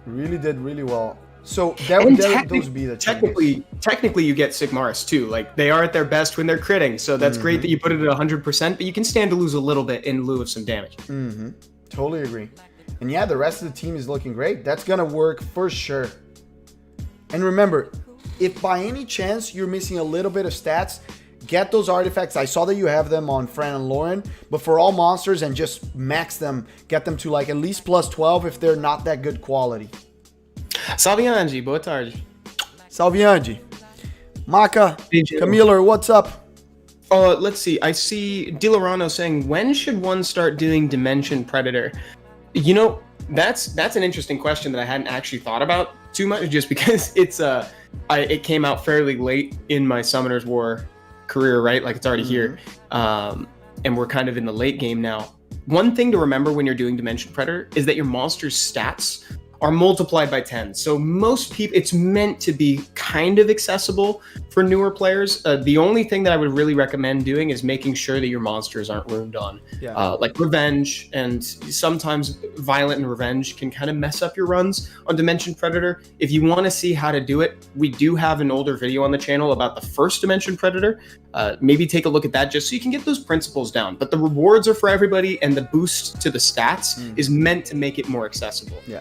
Really did really well. So those would be the technically you get Sigmaris too. Like they are at their best when they're critting. So that's great that you put it at 100%, but you can stand to lose a little bit in lieu of some damage. Totally agree. And yeah, the rest of the team is looking great. That's going to work for sure. And remember, if by any chance you're missing a little bit of stats, get those artifacts. I saw that you have them on Fran and Lauren, but for all monsters and just max them, get them to like at least plus 12 if they're not that good quality. Salve, Angie. Boa tarde. Salve, Angie. Maka, Camilo, what's up? Let's see. I see Dilorano saying, when should one start doing Dimension Predator? You know, that's an interesting question that I hadn't actually thought about too much, just because it came out fairly late in my Summoners War career, right? Like it's already here. And we're kind of in the late game now. One thing to remember when you're doing Dimension Predator is that your monster's stats are multiplied by 10. So most people, it's meant to be kind of accessible for newer players. The only thing that I would really recommend doing is making sure that your monsters aren't ruined on. Like Revenge, and sometimes Violent and Revenge can kind of mess up your runs on Dimension Predator. If you want to see how to do it, we do have an older video on the channel about the first Dimension Predator. Maybe take a look at that just so you can get those principles down. But the rewards are for everybody, and the boost to the stats is meant to make it more accessible. Yeah.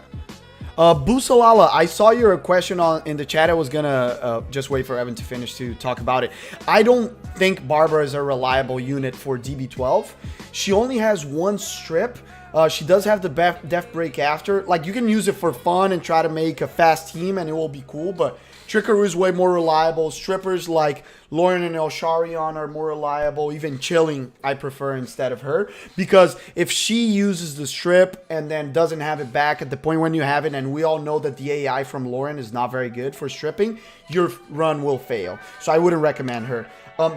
Busalala, I saw your question in the chat. I was gonna just wait for Evan to finish to talk about it. I don't think Barbara is a reliable unit for DB12. She only has one strip. She does have the Death Break after. Like, you can use it for fun and try to make a fast team and it will be cool, but Trickaroo is way more reliable. Strippers like Lauren and El Sharion are more reliable. Even Chilling, I prefer instead of her. Because if she uses the strip and then doesn't have it back at the point when you have it, and we all know that the AI from Lauren is not very good for stripping, your run will fail. So I wouldn't recommend her.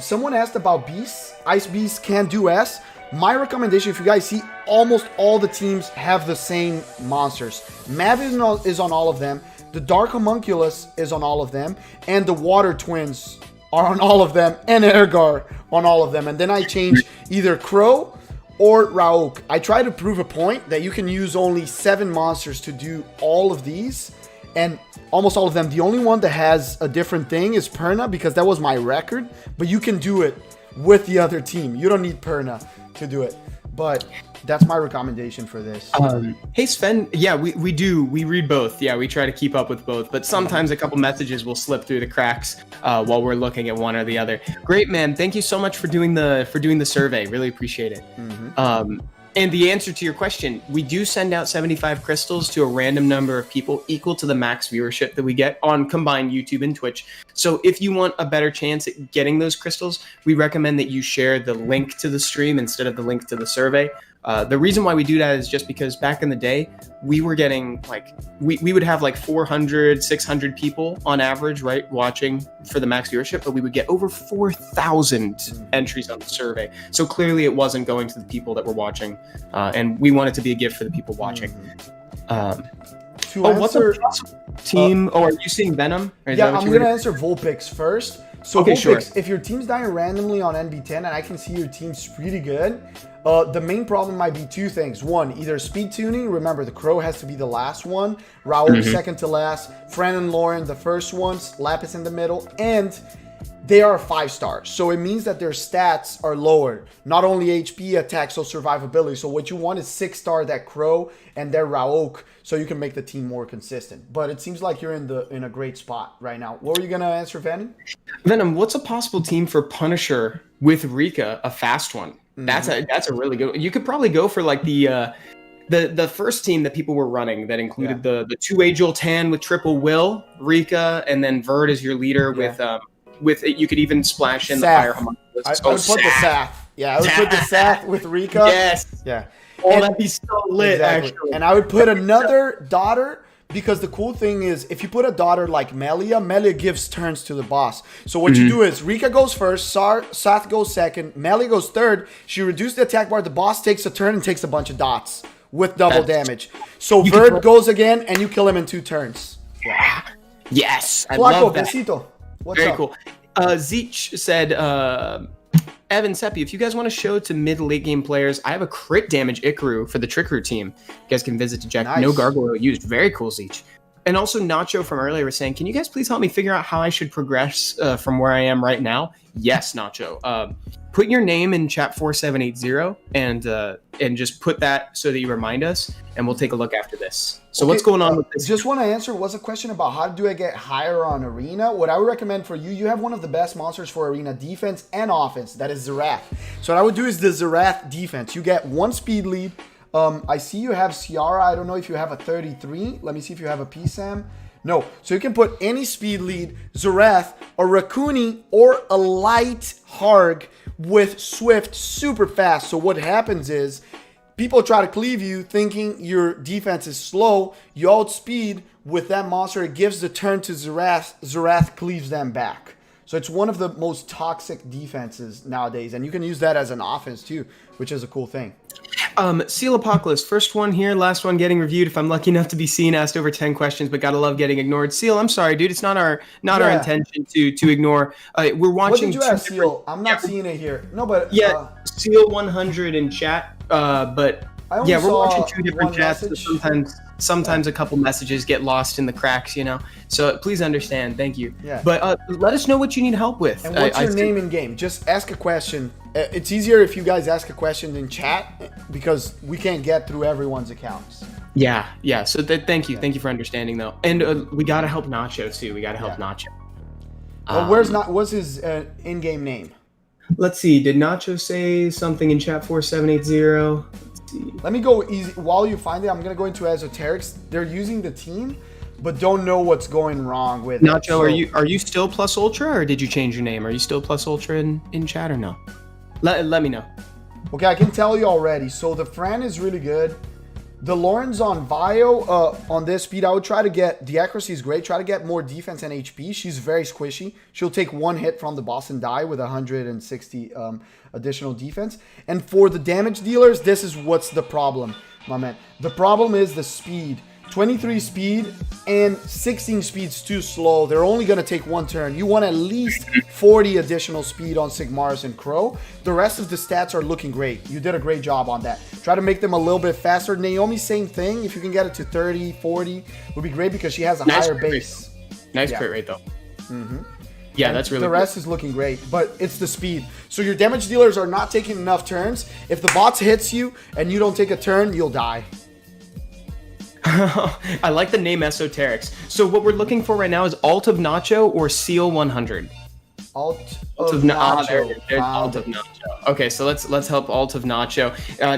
Someone asked about Beasts. Ice Beasts can do S. My recommendation, if you guys see, almost all the teams have the same monsters. Mav is on all of them. The Dark Homunculus is on all of them, and the Water Twins are on all of them, and Ergar on all of them. And then I change either Crow or Rauk. I try to prove a point that you can use only 7 monsters to do all of these, and almost all of them. The only one that has a different thing is Perna, because that was my record, but you can do it with the other team. You don't need Perna to do it, but that's my recommendation for this. Hey Sven, yeah, we do. We read both. Yeah, we try to keep up with both, but sometimes a couple messages will slip through the cracks while we're looking at one or the other. Great, man. Thank you so much for doing the survey. Really appreciate it. And the answer to your question, we do send out 75 crystals to a random number of people equal to the max viewership that we get on combined YouTube and Twitch. So if you want a better chance at getting those crystals, we recommend that you share the link to the stream instead of the link to the survey. The reason why we do that is just because back in the day, we were getting like, we would have like 400, 600 people on average, right, watching for the max viewership, but we would get over 4,000 entries on the survey. So clearly it wasn't going to the people that were watching, and we want it to be a gift for the people watching. What's a possible team? Are you seeing Venom? Yeah, I'm going to answer Vulpix first. So okay, Vulpix, sure. If your team's dying randomly on NB10 and I can see your team's pretty good, the main problem might be 2 things. One, either speed tuning. Remember, the Crow has to be the last one. Raul second to last. Fran and Lauren, the first ones. Lapis in the middle. And they are 5-stars. So it means that their stats are lower. Not only HP, attack, so survivability. So what you want is 6-star that Crow and their Rauk, so you can make the team more consistent. But it seems like you're in a great spot right now. What were you going to answer, Venom? Venom, what's a possible team for Punisher with Rika, a fast one? That's a really good one. You could probably go for like the first team that people were running that included the 2A Joltan with triple Will, Rika, and then Verd as your leader with it. You could even splash in the Fire Homunculus. I would put the Sath. Yeah, I would put the Sath with Rika. Yes. Yeah. Oh, that'd be so lit, actually. And I would put another daughter, because the cool thing is, if you put a daughter like Melia gives turns to the boss. So what you do is, Rika goes first, Sath goes second, Melia goes third. She reduces the attack bar, the boss takes a turn and takes a bunch of dots with double damage. So Verd goes again, and you kill him in 2 turns. Yeah. Yes, I Flaco, love that. besito. What's Very up? cool. Zeech said, Evan, Seppi, if you guys want to show to mid-late game players, I have a crit damage Ikaru for the Trickaroo team. You guys can visit to check. Nice. No gargoyle used. Very cool, Zeech. And also Nacho from earlier was saying, can you guys please help me figure out how I should progress from where I am right now? Yes, Nacho. put your name in chat 4780 and just put that so that you remind us, and we'll take a look after this. So what's going on with this? Just want to answer, what's a question about how do I get higher on Arena? What I would recommend for you, you have one of the best monsters for Arena defense and offense, that is Zerath. So what I would do is the Zerath defense. You get 1 speed lead. I see you have Ciara. I don't know if you have a 33. Let me see if you have a PSAM. No. So you can put any speed lead, Zerath, a Raccoon, or a light Harg with Swift super fast. So what happens is people try to cleave you thinking your defense is slow. You outspeed with that monster. It gives the turn to Zerath. Zerath cleaves them back. So it's one of the most toxic defenses nowadays. And you can use that as an offense too, which is a cool thing. Seal Apocalypse, first one here, last one getting reviewed. If I'm lucky enough to be seen, asked over 10 questions, but gotta love getting ignored. Seal, I'm sorry, dude. It's not our intention to ignore. We're watching. What did you ask, Seal? I'm not seeing it here. No, but Seal 100 in chat. But we're watching 2 different chats. So sometimes a couple messages get lost in the cracks, you know. So please understand. Thank you. Yeah. But let us know what you need help with. And what's your name in game? Just ask a question. It's easier if you guys ask a question in chat because we can't get through everyone's accounts. Yeah. So thank you. Thank you for understanding, though. And we gotta help Nacho too. We gotta help Nacho. What's his in-game name? Let's see. Did Nacho say something in chat 4780? Let's see. Let me go easy. While you find it, I'm gonna go into esoterics. They're using the team, but don't know what's going wrong with Nacho. it. So, are you still plus ultra, or did you change your name? Are you still plus ultra in chat or no? Let me know. Okay, I can tell you already. So the Fran is really good. The Lauren's on Bio on this speed. I would try to get, the accuracy is great. Try to get more defense and HP. She's very squishy. She'll take 1 hit from the boss and die with 160 additional defense. And for the damage dealers, this is what's the problem, my man. The problem is the speed. 23 speed and 16 speed's too slow. They're only going to take 1 turn. You want at least 40 additional speed on Sigmar's and Crow. The rest of the stats are looking great. You did a great job on that. Try to make them a little bit faster. Naomi, same thing. If you can get it to 30, 40, would be great because she has a higher base. Nice crit rate, though. Yeah, that's really the rest is looking great, but it's the speed. So your damage dealers are not taking enough turns. If the bots hits you and you don't take a turn, you'll die. I like the name Esoterics. So what we're looking for right now is Alt of Nacho or Seal 100. Alt of Nacho. Alt of Nacho. Okay, so let's help Alt of Nacho.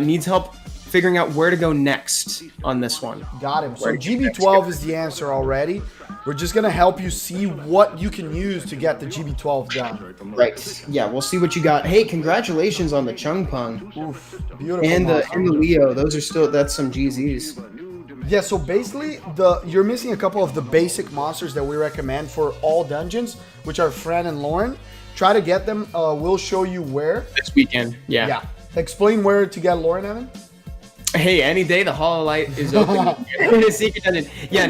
Needs help figuring out where to go next on this one. Got him. So GB12 is the answer already. We're just going to help you see what you can use to get the GB12 done. Right. Yeah, we'll see what you got. Hey, congratulations on the Chung Pung. Oof, beautiful. And the Leo. Those are still, that's some GZs. Yeah, so basically, you're missing a couple of the basic monsters that we recommend for all dungeons, which are Fran and Lauren. Try to get them. We'll show you where. This weekend, yeah. Yeah. Explain where to get Lauren, Evan. Hey, any day the Hololight is open in a secret dungeon. Yeah,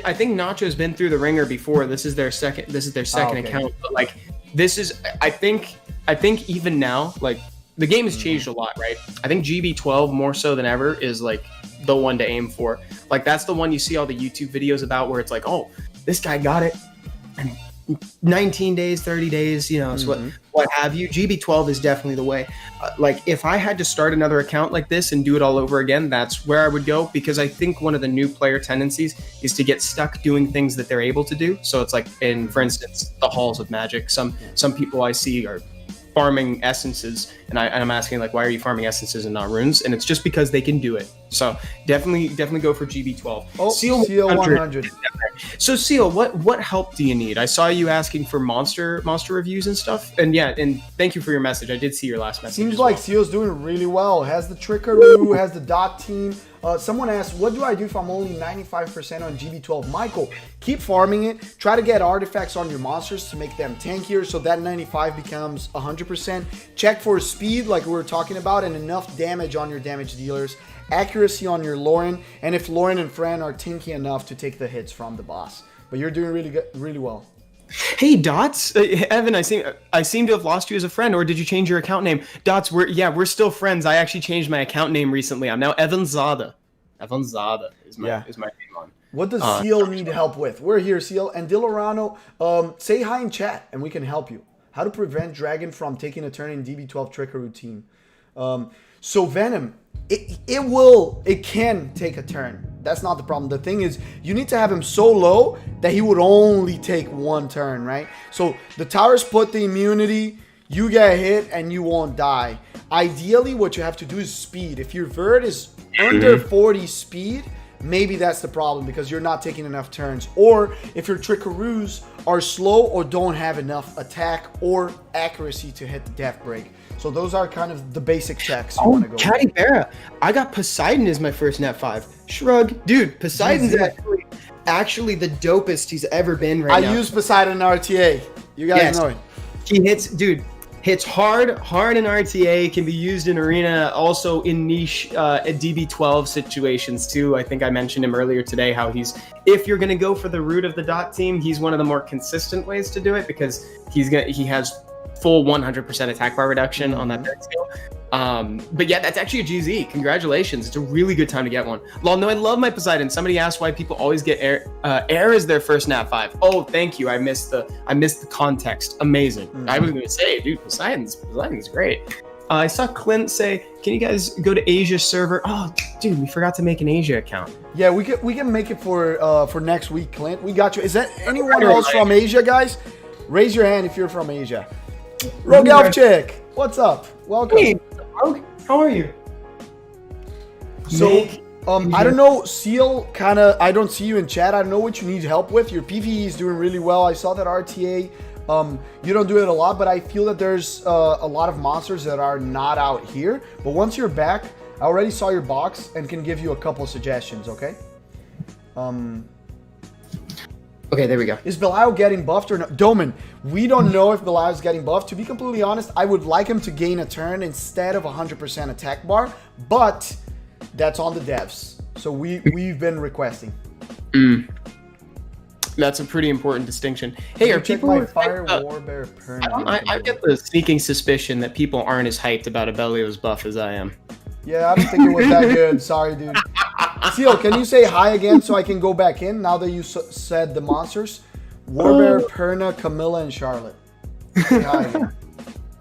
I think Nacho's been through the ringer before. This is their second account. But like, this is, I think even now, like, the game has changed a lot, right? I think GB12 more so than ever is like the one to aim for. Like, that's the one you see all the YouTube videos about where it's like, oh, this guy got it in 19 days, 30 days, you know, so what have you. GB12 is definitely the way. Like, if I had to start another account like this and do it all over again, that's where I would go, because I think one of the new player tendencies is to get stuck doing things that they're able to do. So it's like, for instance, the Halls of Magic. Some people I see are farming essences, and I'm asking, like, why are you farming essences and not runes? And it's just because they can do it. So definitely go for GB12. Oh, Seal 100. So Seal, what help do you need? I saw you asking for monster reviews and stuff, and yeah, and thank you for your message. I did see your last message. Seems like Seal's doing really well. Has the Trickaroo, has the dot team. Someone asked, what do I do if I'm only 95% on GB12? Michael, keep farming it. Try to get artifacts on your monsters to make them tankier so that 95 becomes 100%. Check for speed, like we were talking about, and enough damage on your damage dealers. Accuracy on your Lauren, and if Lauren and Fran are tinky enough to take the hits from the boss. But you're doing really good, really well. Hey Dots, Evan, I seem to have lost you as a friend, or did you change your account name? Dots, we're still friends. I actually changed my account name recently. I'm now Evan Zada. Evan Zada is my name on. What does Seal need help with? We're here, Seal. And Dilorano, say hi in chat and we can help you. How to prevent Dragon from taking a turn in DB12 Trickaroo team. So Venom, it can take a turn. That's not the problem. The thing is, you need to have him so low that he would only take one turn, right? So the towers put the immunity, you get hit, and you won't die. Ideally, what you have to do is speed. If your Verd is under 40 speed, maybe that's the problem because you're not taking enough turns. Or if your Trickaroos are slow or don't have enough attack or accuracy to hit the death break. So those are kind of the basic checks you want to go with. Capybara. I got Poseidon as my first net 5. Shrug. Dude, Poseidon's actually the dopest he's ever been right now. I use Poseidon in RTA. You guys know it. He hits hard in RTA, can be used in arena, also in niche DB12 situations too. I think I mentioned him earlier today, how if you're going to go for the root of the dot team, he's one of the more consistent ways to do it because he has full 100% attack bar reduction on that third skill. But yeah, that's actually a GZ. Congratulations. It's a really good time to get one. Lol, no, I love my Poseidon. Somebody asked why people always get air as their first nat 5. Oh, thank you. I missed the context. Amazing. I was going to say, dude, Poseidon's great. I saw Clint say, can you guys go to Asia server? Oh, dude, we forgot to make an Asia account. Yeah, we can make it for next week, Clint. We got you. Is that anyone else from Asia, guys? Raise your hand if you're from Asia. Rogalfchick, what's up? Welcome. Hey, Rogue, how are you? So, I don't know, Seal, I don't see you in chat. I don't know what you need help with. Your PvE is doing really well. I saw that RTA, you don't do it a lot, but I feel that there's a lot of monsters that are not out here. But once you're back, I already saw your box and can give you a couple suggestions, okay? Okay, there we go. Is Belial getting buffed or not? Doman, we don't know if Belial is getting buffed. To be completely honest, I would like him to gain a turn instead of 100% attack bar, but that's on the devs. So we've been requesting. That's a pretty important distinction. Hey, are people my Fire Warbear Perna? I get the sneaking suspicion that people aren't as hyped about Abellio's buff as I am. Yeah, I don't think it was that good. Sorry, dude. Seal, can you say hi again so I can go back in now that you said the monsters? Warbear, Perna, Camilla, and Charlotte. Say hi again,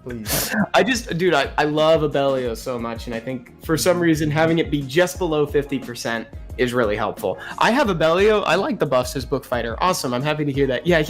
please. I love Abellio so much, and I think for some reason having it be just below 50% is really helpful. I have Abellio. I like the buffs as book fighter. Awesome. I'm happy to hear that. Yeah,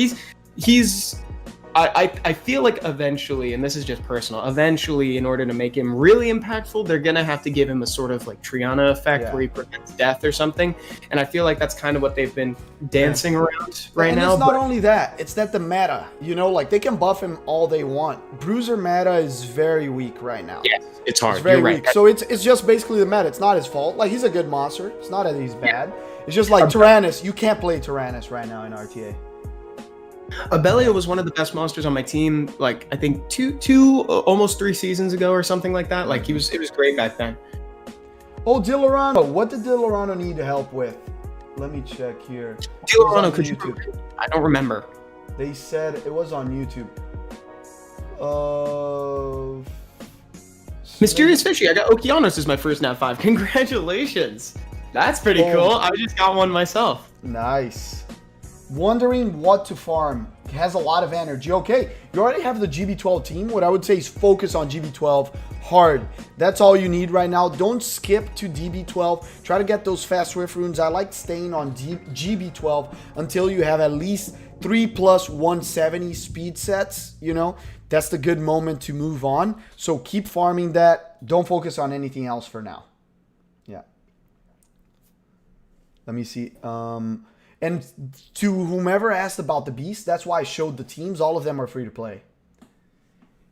I feel like eventually, and this is just personal, eventually in order to make him really impactful, they're going to have to give him a sort of like Triana effect where he prevents death or something. And I feel like that's kind of what they've been dancing around right now. It's not only that, it's that the meta, like they can buff him all they want. Bruiser meta is very weak right now. Yes, it's hard. It's very weak. So it's just basically the meta. It's not his fault. Like, he's a good monster. It's not that he's bad. It's just like Tyrannus. You can't play Tyrannus right now in RTA. Abellio was one of the best monsters on my team, like I think two almost 3 seasons ago or something like that. Like it was great back then. Oh, Dilorano. What did Dilorano need help with? Let me check here. Dilorano, could you? I don't remember. They said it was on YouTube. Mysterious Fishy. I got Okeanos as my first nat 5. Congratulations. That's pretty cool. I just got one myself. Nice. Wondering what to farm. Has a lot of energy. Okay, you already have the GB12 team. What I would say is focus on GB12 hard. That's all you need right now. Don't skip to DB12. Try to get those fast swift runes. I like staying on GB12 until you have at least 3 plus 170 speed sets. That's the good moment to move on. So keep farming that. Don't focus on anything else for now. Yeah. Let me see. And to whomever asked about the Beast, that's why I showed the teams. All of them are free to play.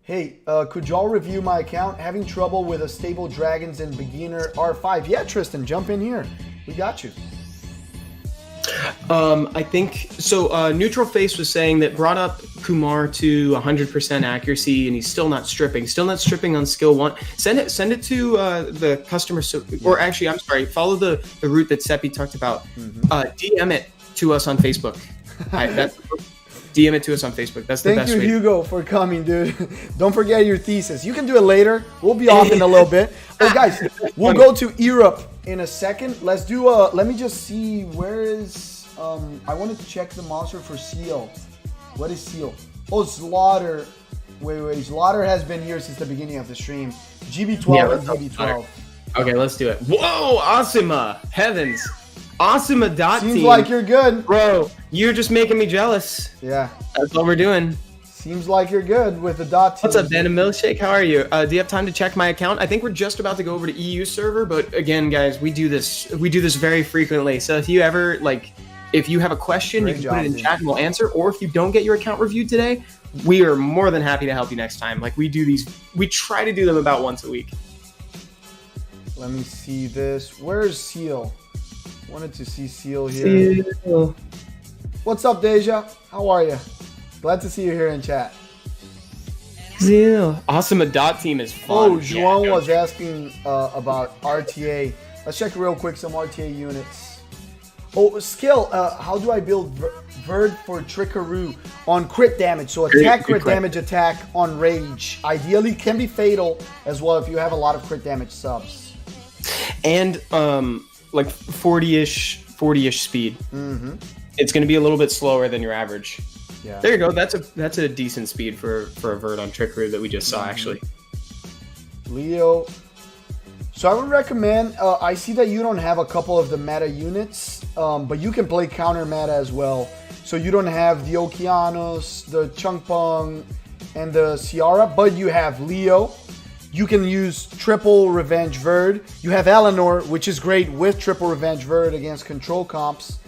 Hey, could y'all review my account? Having trouble with a stable dragons and beginner R5. Yeah, Tristan, jump in here. We got you. I think so. Neutral Face was saying that brought up Kumar to 100% accuracy, and he's still not stripping. Still not stripping on skill 1. Send it to the customer. Or actually, I'm sorry. Follow the route that Seppi talked about. DM it to us on Facebook. DM it to us on Facebook. That's the best way. Thank you, Hugo, for coming, dude. Don't forget your thesis. You can do it later. We'll be off in a little bit. Hey, guys, we'll go to Europe in a second. Let's do let me just see, where is, I wanted to check the monster for Seal. What is Seal? Oh, Slaughter. Wait. Slaughter has been here since the beginning of the stream. GB12 and GB12. Okay, let's do it. Whoa, Asuma. Heavens. Asuma dot Seems team. like you're good. Bro, you're just making me jealous. Yeah. That's what we're doing. Seems like you're good with the dot team. What's up, Dan and Milkshake? How are you? Do you have time to check my account? I think we're just about to go over to EU server, but again, guys, we do this very frequently. So if you ever if you have a question, Great you can job, put it in dude. chat and we'll answer. Or if you don't get your account reviewed today, we are more than happy to help you next time. Like we try to do them about once a week. Let me see this. Where's Seal? Wanted to see Seal here. Seal. What's up, Deja? How are you? Glad to see you here in chat. Awesome. Dot team is fun. Oh, Juan was asking about RTA. Let's check real quick some RTA units. Oh, skill. How do I build Verd for Trickaroo on crit damage? So attack, crit damage, attack on rage. Ideally, can be fatal as well if you have a lot of crit damage subs. And like 40-ish speed. Mm-hmm. It's going to be a little bit slower than your average. Yeah. There you go. That's a decent speed for a Verd on Trickaroo that we just saw, actually. Leo. So I would recommend, I see that you don't have a couple of the meta units, but you can play counter meta as well. So you don't have the Okeanos, the Chungpung, and the Ciara, but you have Leo. You can use triple Revenge Verd. You have Eleanor, which is great with triple Revenge Verd against control comps.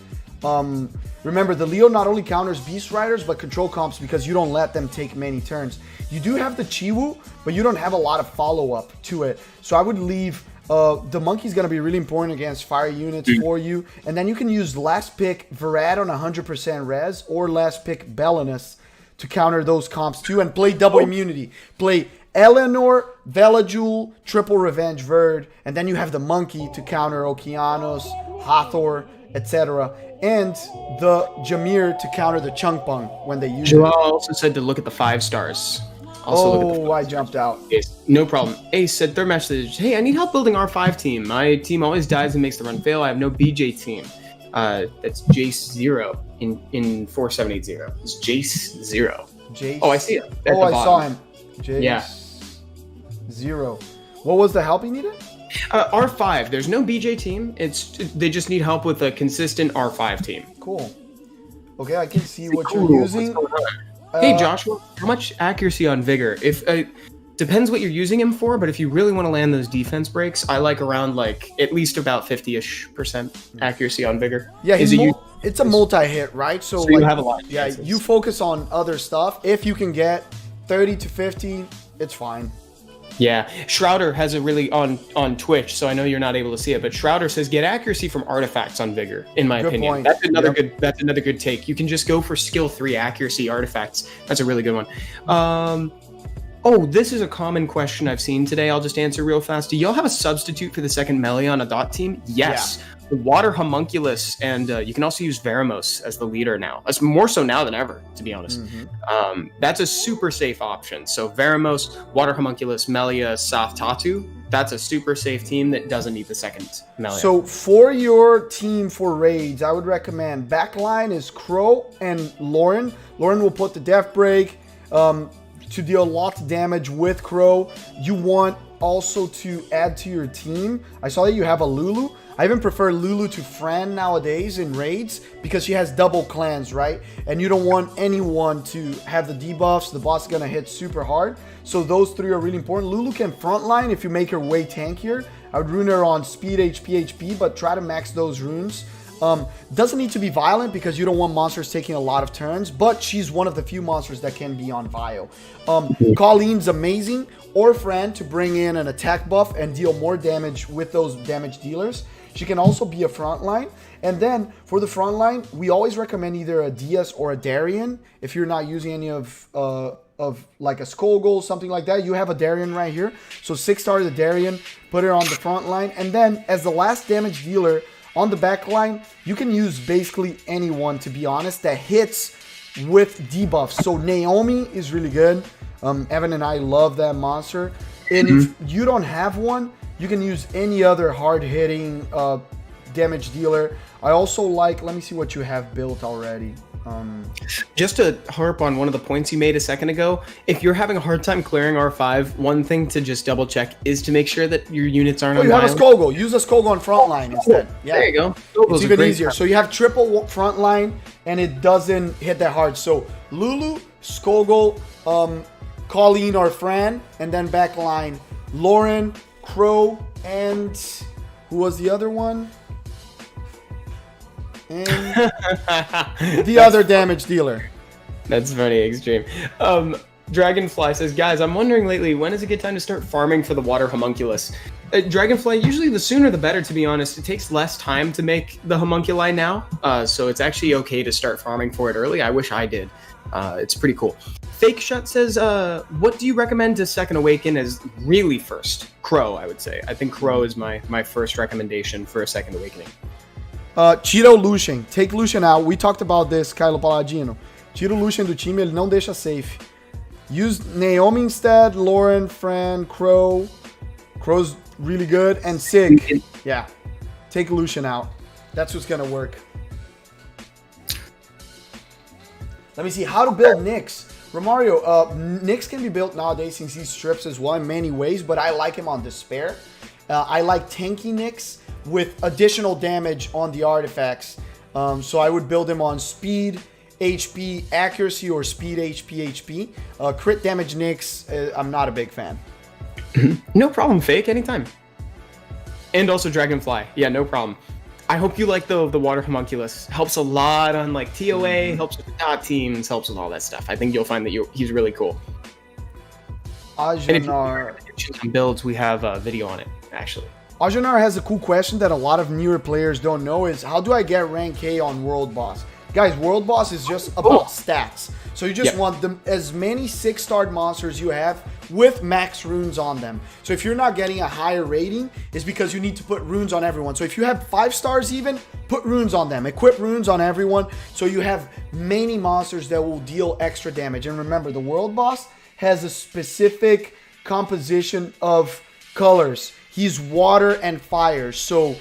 Remember, the Leo not only counters Beast Riders, but control comps because you don't let them take many turns. You do have the Chiwu, but you don't have a lot of follow-up to it. So I would leave, the Monkey's going to be really important against fire units for you. And then you can use last pick Verad on 100% res or last pick Belinus to counter those comps too and play double immunity. Play Eleanor, Velajul, triple Revenge Verd, and then you have the Monkey to counter Okeanos, Hathor, etc. And the Jameer to counter the Chungpung when they use Joao it. also said to look at the 5 stars. Also look at the I jumped out. Ace, no problem. Ace said, third message, hey, I need help building R5 team. My team always dies and makes the run fail. I have no BJ team. That's Jace 0 in 4780. It's Jace 0. Jace. Oh, I see it. Oh, I saw him. Jace Yeah. 0. What was the help he needed? R5. There's no BJ team. They just need help with a consistent R5 team. Cool. Okay, I can see what Cool. you're using. What's going on? Hey, Joshua, how much accuracy on Vigor? If depends what you're using him for, but if you really want to land those defense breaks, I like around at least about 50-ish% accuracy on Vigor. Yeah, Is it's a multi-hit, right? So you have a lot of yeah, chances. you focus on other stuff. If you can get 30 to 50, it's fine. Yeah, Shrouder has a really on Twitch, so I know you're not able to see it, but Shrouder says get accuracy from artifacts on Vigor. In my Good opinion, point. that's another Yep. good. That's another good take. You can just go for skill 3 accuracy artifacts. That's a really good one. Oh, this is a common question I've seen today. I'll just answer real fast. Do y'all have a substitute for the second melee on a dot team? Yes. The Water Homunculus, and you can also use Veramos as the leader now. It's more so now than ever, to be honest. That's a super safe option. So Veramos, Water Homunculus, Melia, Saf Tatu. That's a super safe team that doesn't need the second Melia. So for your team for raids, I would recommend backline is Crow and Lauren. Lauren will put the Death Break to deal a lot of damage with Crow. You want also to add to your team. I saw that you have a Lulu. I even prefer Lulu to Fran nowadays in raids because she has double clans, right? And you don't want anyone to have the debuffs. The boss is going to hit super hard. So those 3 are really important. Lulu can frontline if you make her way tankier. I would rune her on speed, HP, but try to max those runes. Doesn't need to be violent because you don't want monsters taking a lot of turns, but she's one of the few monsters that can be on Vio. Colleen's amazing, or Fran to bring in an attack buff and deal more damage with those damage dealers. She can also be a frontline. And then for the frontline, we always recommend either a Diaz or a Darien. If you're not using any of like a Skullgirl, something like that, you have a Darien right here. So 6-star the Darien, put her on the front line. And then as the last damage dealer on the back line, you can use basically anyone, to be honest, that hits with debuffs. So Naomi is really good. Evan and I love that monster. And if you don't have one, you can use any other hard-hitting damage dealer. I also like, let me see what you have built already. Just to harp on one of the points you made a second ago, if you're having a hard time clearing R5, one thing to just double check is to make sure that your units aren't Oh, on you have a violence. Skogul. Use a Skogul on front line instead. Yeah. There you go. It's even easier. So you have triple front line, and it doesn't hit that hard. So Lulu, Skogul, Colleen or Fran, and then back line Lauren, Crow, and who was the other one? And the other damage dealer. That's funny, Extreme. Dragonfly says, guys, I'm wondering lately, when is a good time to start farming for the water homunculus? Dragonfly, usually the sooner the better, to be honest. It takes less time to make the homunculi now, so it's actually okay to start farming for it early. I wish I did. It's pretty cool. Fake Shut says, what do you recommend to Second Awaken as really first? Crow, I would say. I think Crow is my first recommendation for a Second Awakening. Tira o Lucian. Take Lucian out. We talked about this, Kylo Paladino. Tira o Lucian do time, ele não deixa safe. Use Naomi instead, Lauren, Fran, Crow. Crow's really good. And Sig. Yeah. Take Lucian out. That's what's going to work. Let me see. How to build Nyx. Romario, Nyx can be built nowadays since he strips as well in many ways, but I like him on Despair. I like tanky Nyx with additional damage on the artifacts. So I would build him on speed, HP, accuracy, or speed, HP. Crit damage Nyx, I'm not a big fan. No problem, Fake. Anytime. And also Dragonfly. Yeah, no problem. I hope you like the water homunculus. Helps a lot on like TOA, helps with the dot teams, helps with all that stuff. I think you'll find that he's really cool. And if you want on builds, we have a video on it, actually. Ajanar has a cool question that a lot of newer players don't know is, how do I get rank A on World Boss? Guys, World Boss is just about stats. So you just want them as many 6-starred monsters you have with max runes on them. So if you're not getting a higher rating, it's because you need to put runes on everyone. So if you have 5 stars even, put runes on them. Equip runes on everyone so you have many monsters that will deal extra damage. And remember, the World Boss has a specific composition of colors. He's water and fire. So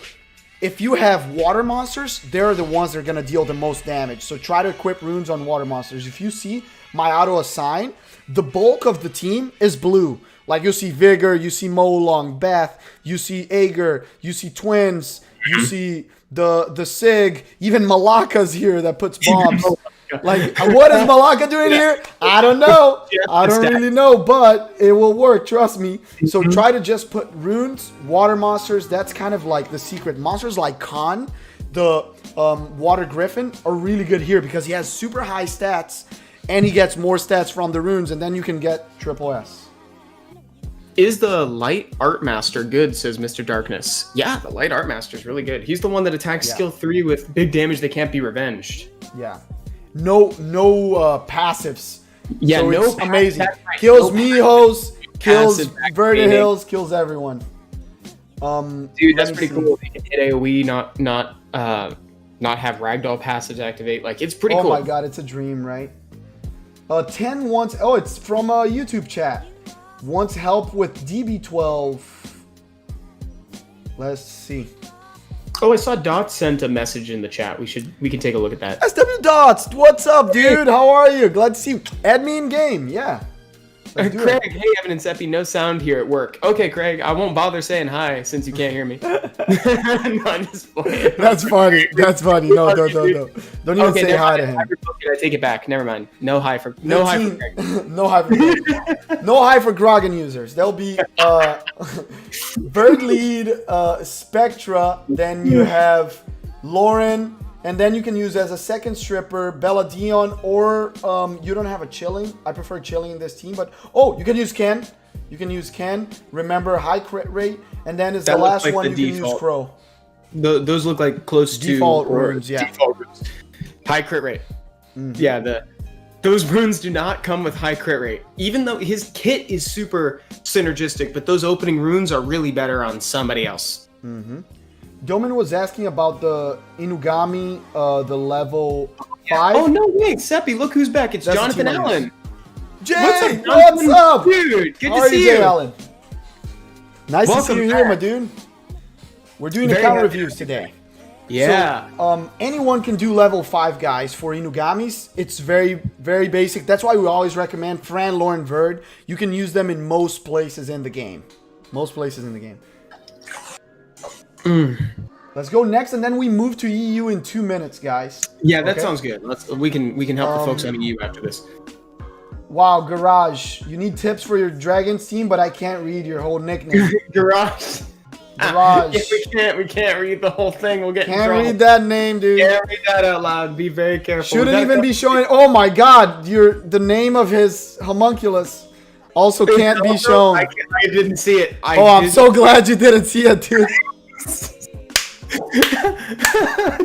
if you have water monsters, they're the ones that are going to deal the most damage. So try to equip runes on water monsters. If you see my auto assign, the bulk of the team is blue. Like you see Vigor, you see Molong, Beth, you see Ager, you see Twins, you see the Sig, even Malaka's here that puts bombs. Like, what is Malaka doing here? I don't know. I don't really know, but it will work. Trust me. So try to just put runes, water monsters. That's kind of like the secret. Monsters like Khan, the water griffin, are really good here because he has super high stats and he gets more stats from the runes, and then you can get triple S. Is the Light Art Master good, says Mr. Darkness. Yeah, the Light Art Master is really good. He's the one that attacks skill 3 with big damage that can't be revenged. Yeah. No passives. Yeah, so no, it's amazing. Kills Mihos, kills Vertihills, kills everyone. Dude, that's pretty cool. They can hit AoE, not have Ragdoll passives activate. Like, it's pretty cool. Oh my god, it's a dream, right? 10 wants. Oh, it's from a YouTube chat. Wants help with DB12. Let's see. Oh, I saw Dots sent a message in the chat. We can take a look at that. SW Dots, what's up, dude? How are you? Glad to see you. Add me in game. Yeah. Craig, hey, Evan and Seppi, no sound here at work. Okay, Craig, I won't bother saying hi since you can't hear me. No, I'm just playing. That's funny. That's funny. No. Don't even say hi to him. I take it back. Never mind. No hi for Craig. No hi for Craig. No hi for Grogan users. There'll be Bird Lead, Spectra, then you have Lauren, and then you can use as a second stripper Bella Dion, or you don't have a Chilling. I prefer Chilling in this team, but you can use Ken. You can use Ken. Remember, high crit rate, and then is the last like one you can use Crow. Those look like close default to runes. Yeah, default runes. High crit rate. Yeah, those runes do not come with high crit rate. Even though his kit is super synergistic, but those opening runes are really better on somebody else. Domin was asking about the Inugami, the level 5. Oh, no way. Seppi, look who's back. It's Jonathan Allen. Jay, what's up? Dude, good How to see you. Jay Allen? Nice Welcome to see you here, my dude. We're doing account reviews today. Yeah. So, anyone can do level 5, guys, for Inugamis. It's very, very basic. That's why we always recommend Fran, Lauren, Verd. You can use them in most places in the game. Most places in the game. Let's go next, and then we move to EU in 2 minutes, guys. Yeah, that sounds good. We can help the folks on EU after this. Wow, Garage. You need tips for your Dragons team, but I can't read your whole nickname. Garage. Garage. We can't read the whole thing. We'll get in Can't trouble. read that name, dude. Can't read that out loud. Be very careful. Shouldn't even be showing. Oh my God, the name of his homunculus also can't be shown. I didn't see it. I'm so glad you didn't see it, dude.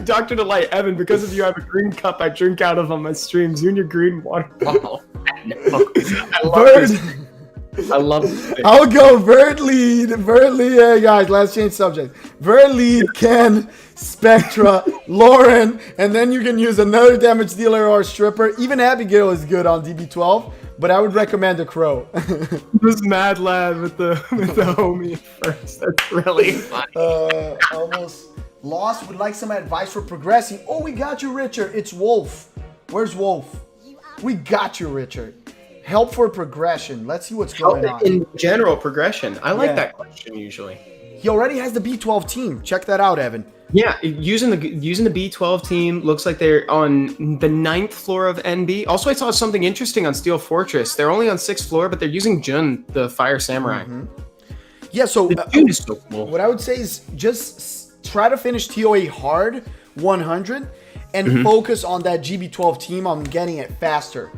Dr. Delight, Evan, because of you, I have a green cup I drink out of on my streams. You and your green water bottle. I love this. I'll go Vert lead. Hey guys, let's change subject. Vert lead, Ken, Spectra, Lauren, and then you can use another damage dealer or stripper. Even Abigail is good on DB12, but I would recommend a Crow. This mad lad with the homie first. That's really funny. Almost lost. Would like some advice for progressing. Oh, we got you, Richard. It's Wolf. Where's Wolf? We got you, Richard. Help for progression. Let's see what's going on. In general progression. I like that question usually. He already has the B12 team. Check that out, Evan. Yeah, using the B12 team, looks like they're on the 9th floor of NB. Also, I saw something interesting on Steel Fortress. They're only on 6th floor, but they're using Jun, the Fire Samurai. Yeah, so, Jun is so cool. what I would say is just try to finish TOA hard, 100, and focus on that GB12 team on getting it faster.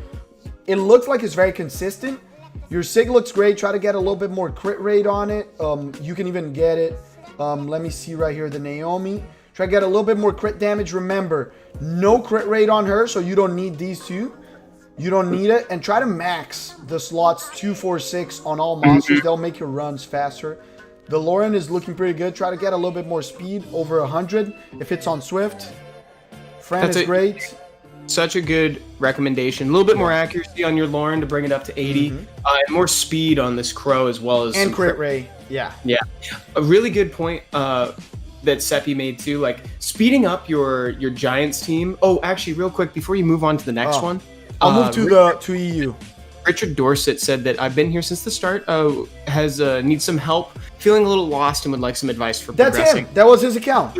It looks like it's very consistent. Your Sig looks great. Try to get a little bit more crit rate on it. You can even get it. Let me see right here, the Naomi. Try to get a little bit more crit damage. Remember, no crit rate on her, so you don't need these two. You don't need it. And try to max the slots 2, 4, 6 on all monsters. They'll make your runs faster. The Lauren is looking pretty good. Try to get a little bit more speed, over 100 if it's on Swift. Fran is great. Such a good recommendation. A little bit more accuracy on your Lauren to bring it up to 80. And more speed on this Crow as well as... And crit rate. Yeah. Yeah. A really good point that Seppi made too. Like, speeding up your Giants team. Oh, actually, real quick, before you move on to the next one. I'll move to EU. Richard Dorset said that I've been here since the start. Needs some help, feeling a little lost, and would like some advice for progressing. That's him. That was his account.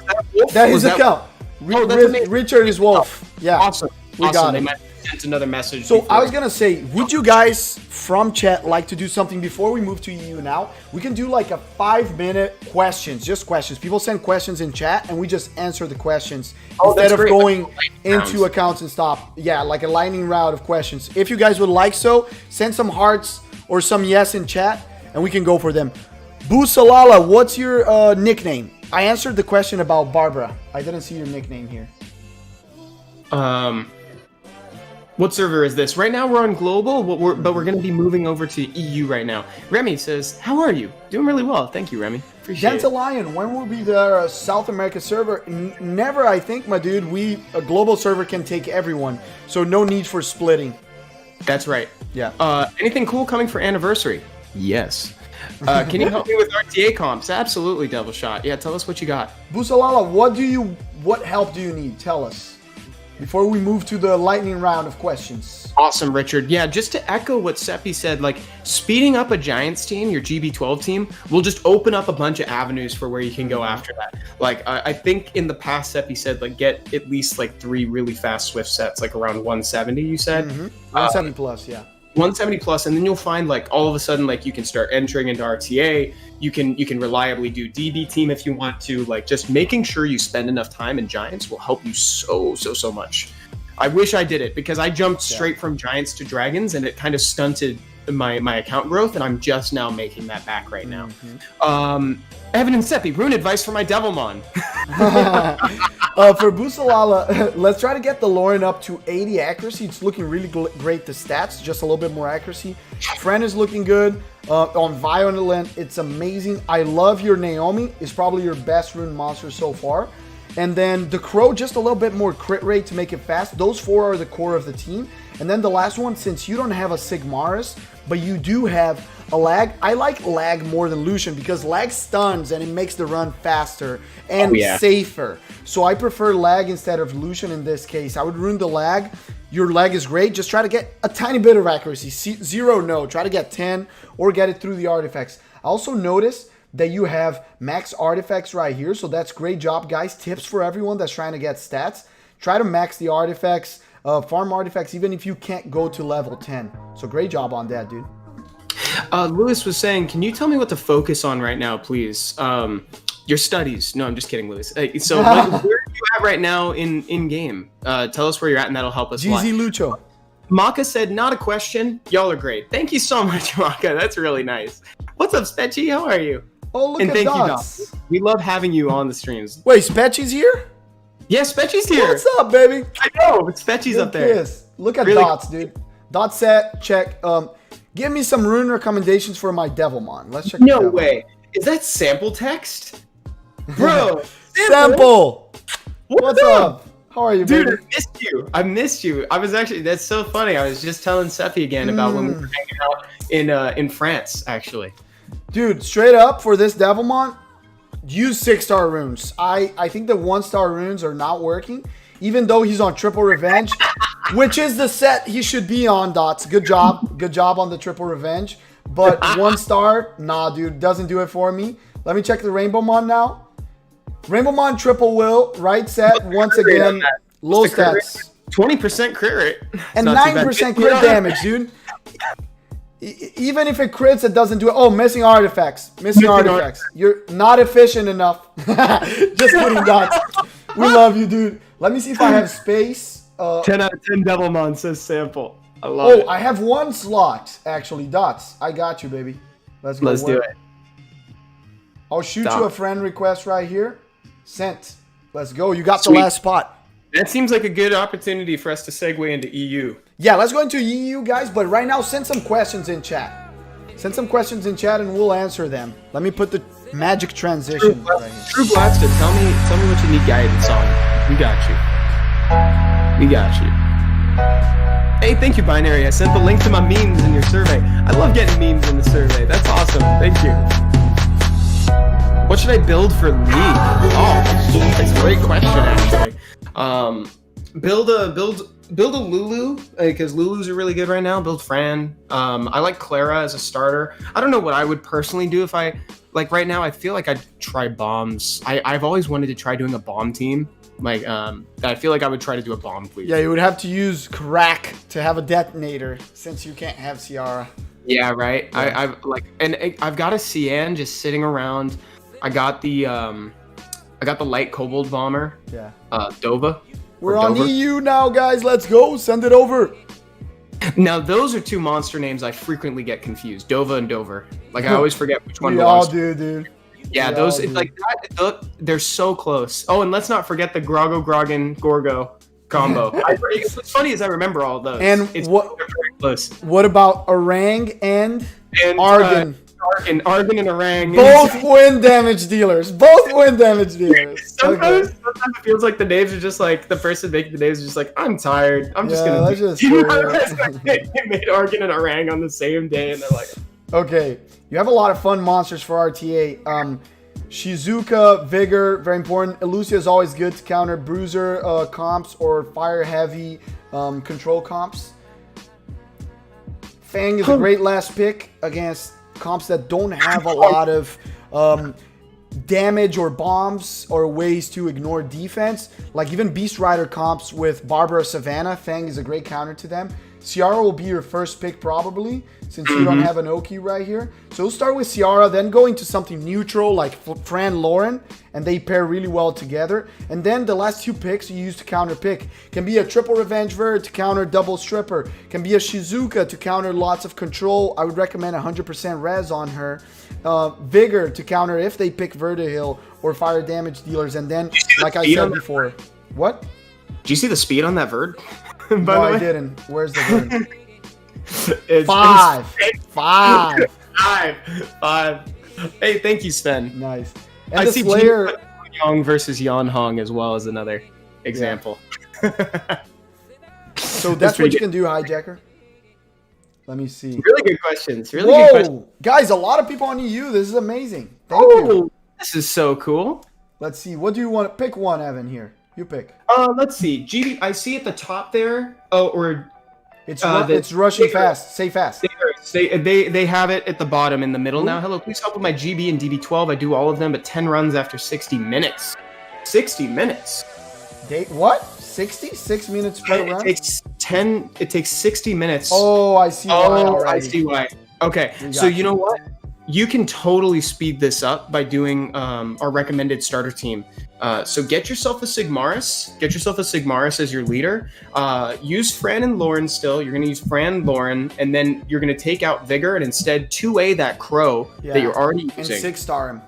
That's his account. Richard is Wolf. Yeah. Awesome. We got They it. might have sent another message. So before. I was gonna say, would you guys from chat like to do something before we move to EU now? We can do like a 5-minute questions, just questions. People send questions in chat and we just answer the questions instead of going into accounts and stuff. Yeah, like a lightning round of questions. If you guys would like so, send some hearts or some yes in chat and we can go for them. Busalala, what's your nickname? I answered the question about Barbara. I didn't see your nickname here. What server is this? Right now we're on global, but we're going to be moving over to EU right now. Remy says, "How are you? Doing really well. Thank you, Remy. Appreciate it." Lion, when will be the South America server? Never, I think, my dude. A global server can take everyone, so no need for splitting. That's right. Yeah. Anything cool coming for anniversary? Yes. Can you help me with RTA comps? Absolutely, Devil Shot. Yeah, tell us what you got. Busalala, what help do you need? Tell us. Before we move to the lightning round of questions. Awesome, Richard. Yeah, just to echo what Seppi said, like, speeding up a Giants team, your GB12 team, will just open up a bunch of avenues for where you can go after that. Like, I think in the past, Seppi said, like, get at least, like, 3 really fast Swift sets, like, around 170, you said? 170 plus, yeah. 170 plus, and then you'll find, like, all of a sudden, like, you can start entering into RTA. You can reliably do DB team if you want to. Like, just making sure you spend enough time in Giants will help you so much. I wish I did it because I jumped straight from Giants to Dragons and it kind of stunted my account growth, and I'm just now making that back right now. Evan and Seppi, rune advice for my Devilmon. For Busalala, let's try to get the Lauren up to 80 accuracy. It's looking really great, the stats, just a little bit more accuracy. Fren is looking good. On Violent, it's amazing. I love your Naomi. It's probably your best rune monster so far. And then the Crow, just a little bit more crit rate to make it fast. Those 4 are the core of the team. And then the last one, since you don't have a Sigmaris, but you do have a lag. I like lag more than Lucian because lag stuns and it makes the run faster and safer. So I prefer lag instead of Lucian in this case. I would ruin the lag. Your lag is great. Just try to get a tiny bit of accuracy. 0, no. Try to get 10 or get it through the artifacts. I also noticed that you have max artifacts right here. So that's great job, guys. Tips for everyone that's trying to get stats. Try to max the artifacts, farm artifacts, even if you can't go to level 10. So great job on that, dude. Lewis was saying, can you tell me what to focus on right now, please? Your studies. No, I'm just kidding, Lewis. So where are you at right now in game? Tell us where you're at, and that'll help us. GZ Lucho. Maka said, not a question. Y'all are great. Thank you so much, Maka. That's really nice. What's up, Spetchy? How are you? Oh, look and at thank Dots. you, Doc. We love having you on the streams. Wait, Spetchy's here? Yeah, Spetchy's here. What's up, baby? I know, but Spetchy's up there. Kiss. Look at Really? Dots, dude. Dots set, check. Give me some rune recommendations for my Devilmon. Let's check. No way. Is that sample text? Bro, Sample. What's up? How are you, dude? baby? I missed you. I was actually. That's so funny. I was just telling Seppi again about when we were hanging out in France, actually. Dude, straight up for this Devilmon, use 6-star runes. I think the 1-star runes are not working, even though he's on triple revenge, which is the set he should be on. Dots. Good job. Good job on the triple revenge. But 1-star, nah, dude, doesn't do it for me. Let me check the Rainbow Mon now. Rainbow Mon triple will, right set, once again, low stats. 20% crit rate. And 9% crit damage, dude. Even if it crits, it doesn't do it. Oh, missing artifacts. Missing artifacts. You're not efficient enough. Just kidding, Dots. We love you, dude. Let me see if I have space. 10 out of 10 Devilmon says sample. I love it. Oh, I have 1 slot, actually. Dots. I got you, baby. Let's go. Let's do it. I'll shoot you a friend request right here. Sent. Let's go. You got the last spot. That seems like a good opportunity for us to segue into EU. Yeah, let's go into EU, guys. But right now, send some questions in chat. Send some questions in chat and we'll answer them. Let me put the magic transition right here. True Blaster, tell me what you need guidance on. We got you. We got you. Hey, thank you, Binary. I sent the link to my memes in your survey. I love getting memes in the survey. That's awesome. Thank you. What should I build for League? Oh, that's a great question, actually. Build a Lulu, because Lulus are really good right now. Build Fran. I like Clara as a starter. I don't know what I would personally do if right now, I feel like I'd try bombs. I've always wanted to try doing a bomb team. I feel like I would try to do a bomb, please. Yeah, you would have to use Crack to have a detonator since you can't have Ciara. Yeah, right. Yeah. I've got a Cian just sitting around. I got the light kobold bomber. Yeah. Dova. We're on EU now, guys. Let's go. Send it over. Now, those are 2 monster names I frequently get confused. Dova and Dover. I always forget which one belongs. We all do, dude. Yeah, those they're so close. Oh, and let's not forget the Grogo Grogan Gorgo combo. What's funny is I remember all those. And they're very close. What about Orang and Argon? Argon and Orang. Both win damage dealers. Sometimes it feels like the names are just like the person making the names is just like, I'm tired. I'm just gonna. They made Argon and Orang on the same day, and they're like, okay, you have a lot of fun monsters for RTA. Shizuka, Vigor, very important. Elusia is always good to counter Bruiser comps or Fire Heavy control comps. Fang is a great last pick against comps that don't have a lot of damage or bombs or ways to ignore defense. Like even Beast Rider comps with Barbara Savannah, Fang is a great counter to them. Ciara will be your first pick probably, since you don't have an Oki right here. So we'll start with Ciara, then go into something neutral like Fran Lauren, and they pair really well together. And then the last 2 picks you use to counter pick. Can be a triple revenge Verd to counter double stripper. Can be a Shizuka to counter lots of control. I would recommend 100% res on her. Vigor to counter if they pick Vertihill or fire damage dealers. And then, like I said before, what? Do you see the speed on that Verd? No, I didn't. Where's the Verd? 5. Hey, thank you, Sven. Nice. And I the see Slayer Young versus Yan Hong as well as another example. So that's what you can do, Hijacker. Let me see. Really good questions. Really good questions. Whoa, guys, a lot of people on EU. This is amazing. Thank you. Oh, this is so cool. Let's see. What do you want? Pick one, Evan. Here, you pick. Let's see. GB, I see at the top there. Oh, or It's rushing fast. Say fast. they have it at the bottom in the middle now. Hello, please help with my GB and DB12. I do all of them, but 10 runs after 60 minutes. 60 minutes. What? 60? 6 minutes per It run? takes 60 minutes. Oh, I see why already. I see why. Okay, so you know what? You can totally speed this up by doing our recommended starter team. So get yourself a Sigmaris. Get yourself a Sigmaris as your leader. Use Fran and Lauren still. You're going to use Fran and Lauren, and then you're going to take out Vigor and instead 2A that Crow that you're already using. And 6-star him.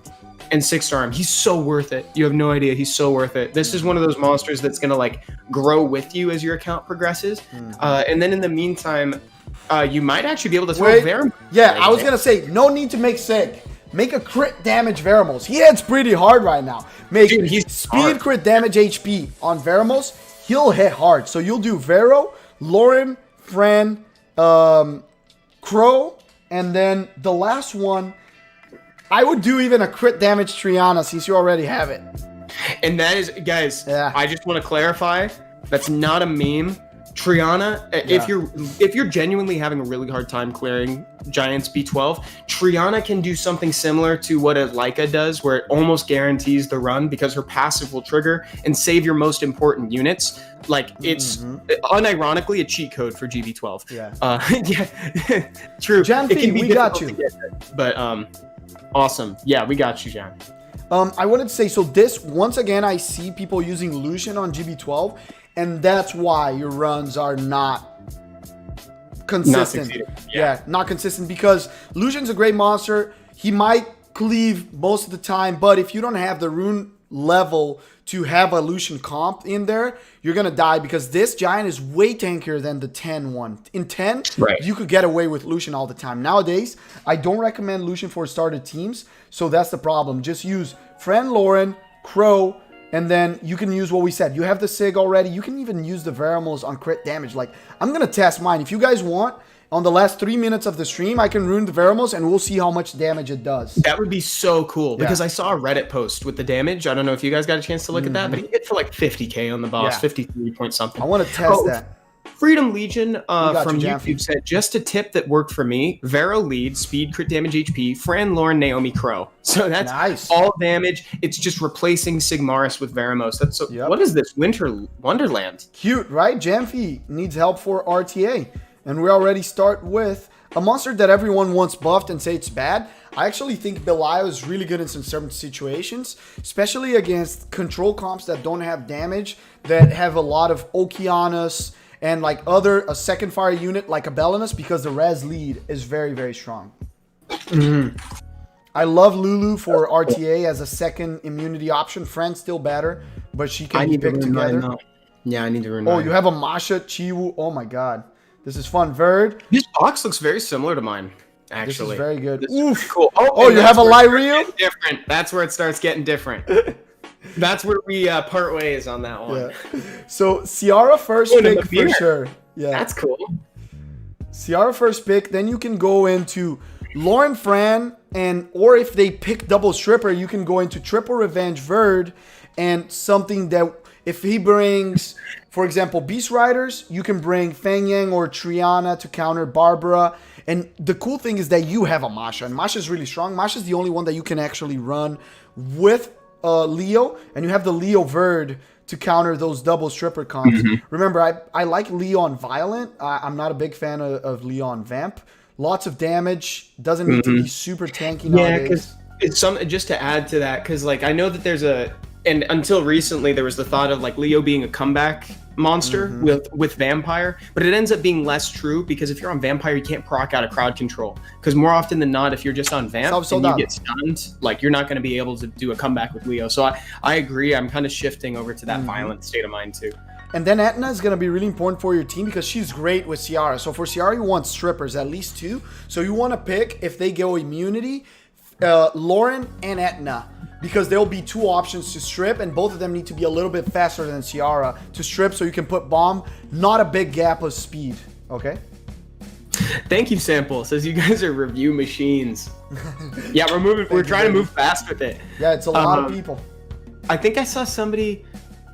And 6-star him. He's so worth it. You have no idea. He's so worth it. This is one of those monsters that's going to like grow with you as your account progresses. And then in the meantime, you might actually be able to throw Veramos. Yeah, I was going to say, no need to make Sig. Make a crit damage Veramos. He hits pretty hard right now. Make speed crit damage HP on Veramos. He'll hit hard. So you'll do Vero, Lauren, Fran, Crow, and then the last one, I would do even a crit damage Triana since you already have it. And that is, guys, I just want to clarify, that's not a meme. Triana, if you're genuinely having a really hard time clearing Giants B12, Triana can do something similar to what a Leica does, where it almost guarantees the run because her passive will trigger and save your most important units. Like, it's unironically a cheat code for GB12. Yeah, true. Janfi, we got you. But awesome. Yeah, we got you, Jan. I wanted to say, so this, once again, I see people using Lucian on GB12, and that's why your runs are not consistent. Not consistent, because Lucian's a great monster. He might cleave most of the time, but if you don't have the rune level to have a Lucian comp in there, you're going to die, because this giant is way tankier than the 10 one. In 10, you could get away with Lucian all the time. Nowadays, I don't recommend Lucian for started teams, so that's the problem. Just use Fran, Lauren, Crow, and then you can use what we said. You have the Sig already. You can even use the Veramos on crit damage. Like, I'm going to test mine. If you guys want, on the last 3 minutes of the stream, I can rune the Veramos and we'll see how much damage it does. That would be so cool, because I saw a Reddit post with the damage. I don't know if you guys got a chance to look at that, but he hit for like 50k on the boss, 53 point something. I want to test that. Freedom Legion from YouTube said, just a tip that worked for me: Vero lead, speed, crit damage, HP, Fran, Lauren, Naomi, Crow. So that's nice. All damage. It's just replacing Sigmaris with Veramos. That's so, what is this? Winter Wonderland. Cute, right? Jamfi needs help for RTA. And we already start with a monster that everyone wants buffed and say it's bad. I actually think Belial is really good in some certain situations, especially against control comps that don't have damage, that have a lot of Okeanos, and like a second fire unit like a Belinus, because the res lead is very, very strong. I love Lulu for RTA as a second immunity option. Fran's still better, but she can be picked together. Yeah, I need to run. Oh, you have a Masha, Chiwu. Oh my god. This is fun. Verd. This box looks very similar to mine, actually. This is very good. Oof. Cool. Oh, you have a Lyrio? Different. That's where it starts getting different. That's where we part ways on that one. Yeah. So Ciara first pick for sure. Yeah, that's cool. Ciara first pick. Then you can go into Lauren, Fran, or if they pick double stripper, you can go into triple revenge Verd, and something that if he brings, for example, Beast Riders, you can bring Feng Yang or Triana to counter Barbara. And the cool thing is that you have a Masha, and Masha is really strong. Masha is the only one that you can actually run with Leo, and you have the Leo Verd to counter those double stripper comps. Remember, I like Leo on Violent. I'm not a big fan of Leo on Vamp. Lots of damage. Doesn't need to be super tanky nowadays. Yeah, because it's some, just to add to that, because like I know that there's and until recently there was the thought of like Leo being a comeback monster with Vampire, but it ends up being less true, because if you're on Vampire, you can't proc out of crowd control, because more often than not, if you're just on Vamp and you get stunned, like you're not going to be able to do a comeback with Leo. So I agree. I'm kind of shifting over to that violent state of mind too. And then Etna is going to be really important for your team, because she's great with Ciara. So for Ciara, you want strippers, at least 2. So you want to pick, if they go immunity, Lauren and Etna, because there'll be 2 options to strip, and both of them need to be a little bit faster than Ciara to strip, so you can put bomb, not a big gap of speed. Okay? Thank you, Sample. Says you guys are review machines. Yeah, we're trying to move fast with it. Yeah, it's a lot of people. I think I saw somebody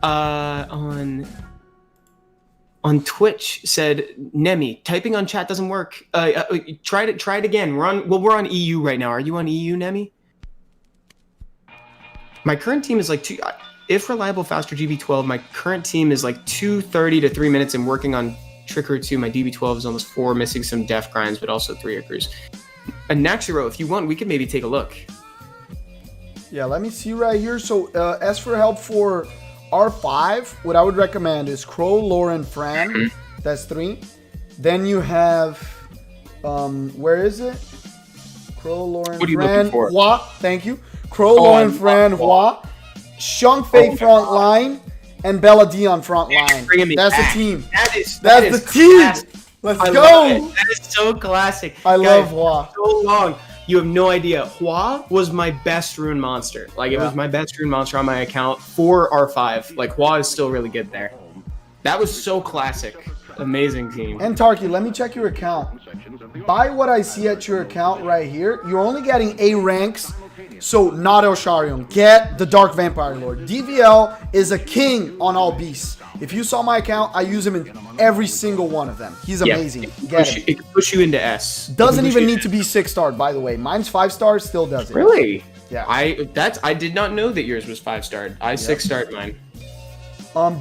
on Twitch said, Nemi, typing on chat doesn't work. Try it again. We're on EU right now. Are you on EU, Nemi? My current team is like if reliable faster GB12, my current team is like 2:30 to 3 minutes and working on Trick or 2. My DB12 is almost 4, missing some def grinds, but also 3 accrues. And Naxiro, if you want, we could maybe take a look. Yeah, let me see right here. So as for help for R5, what I would recommend is Crow, Lauren, Fran. That's 3. Then you have, where is it? Crow, Lauren, what are you Fran, looking for? Hua. Thank you. Crow, Lauren, Fran, Hua. Shung Fei front line. And Bella Dion front line. That's the team. That's the team. Classic. Let's I go. love it. That is so classic. I Guys, love Hua. So long. You have no idea. Hua was my best rune monster. Like, it was my best rune monster on my account for R5. Like, Hua is still really good there. That was so classic. Amazing team. And Tarky, let me check your account. By what I see at your account right here, you're only getting A ranks. So, not El Sharion. Get the Dark Vampire Lord. DVL is a king on all beasts. If you saw my account, I use him in every single one of them. He's amazing. Get him. It can push you into S. Doesn't even need to be 6-starred, by the way. Mine's 5-star, still does it. Really? Yeah. I did not know that yours was 5-starred. I 6-starred mine.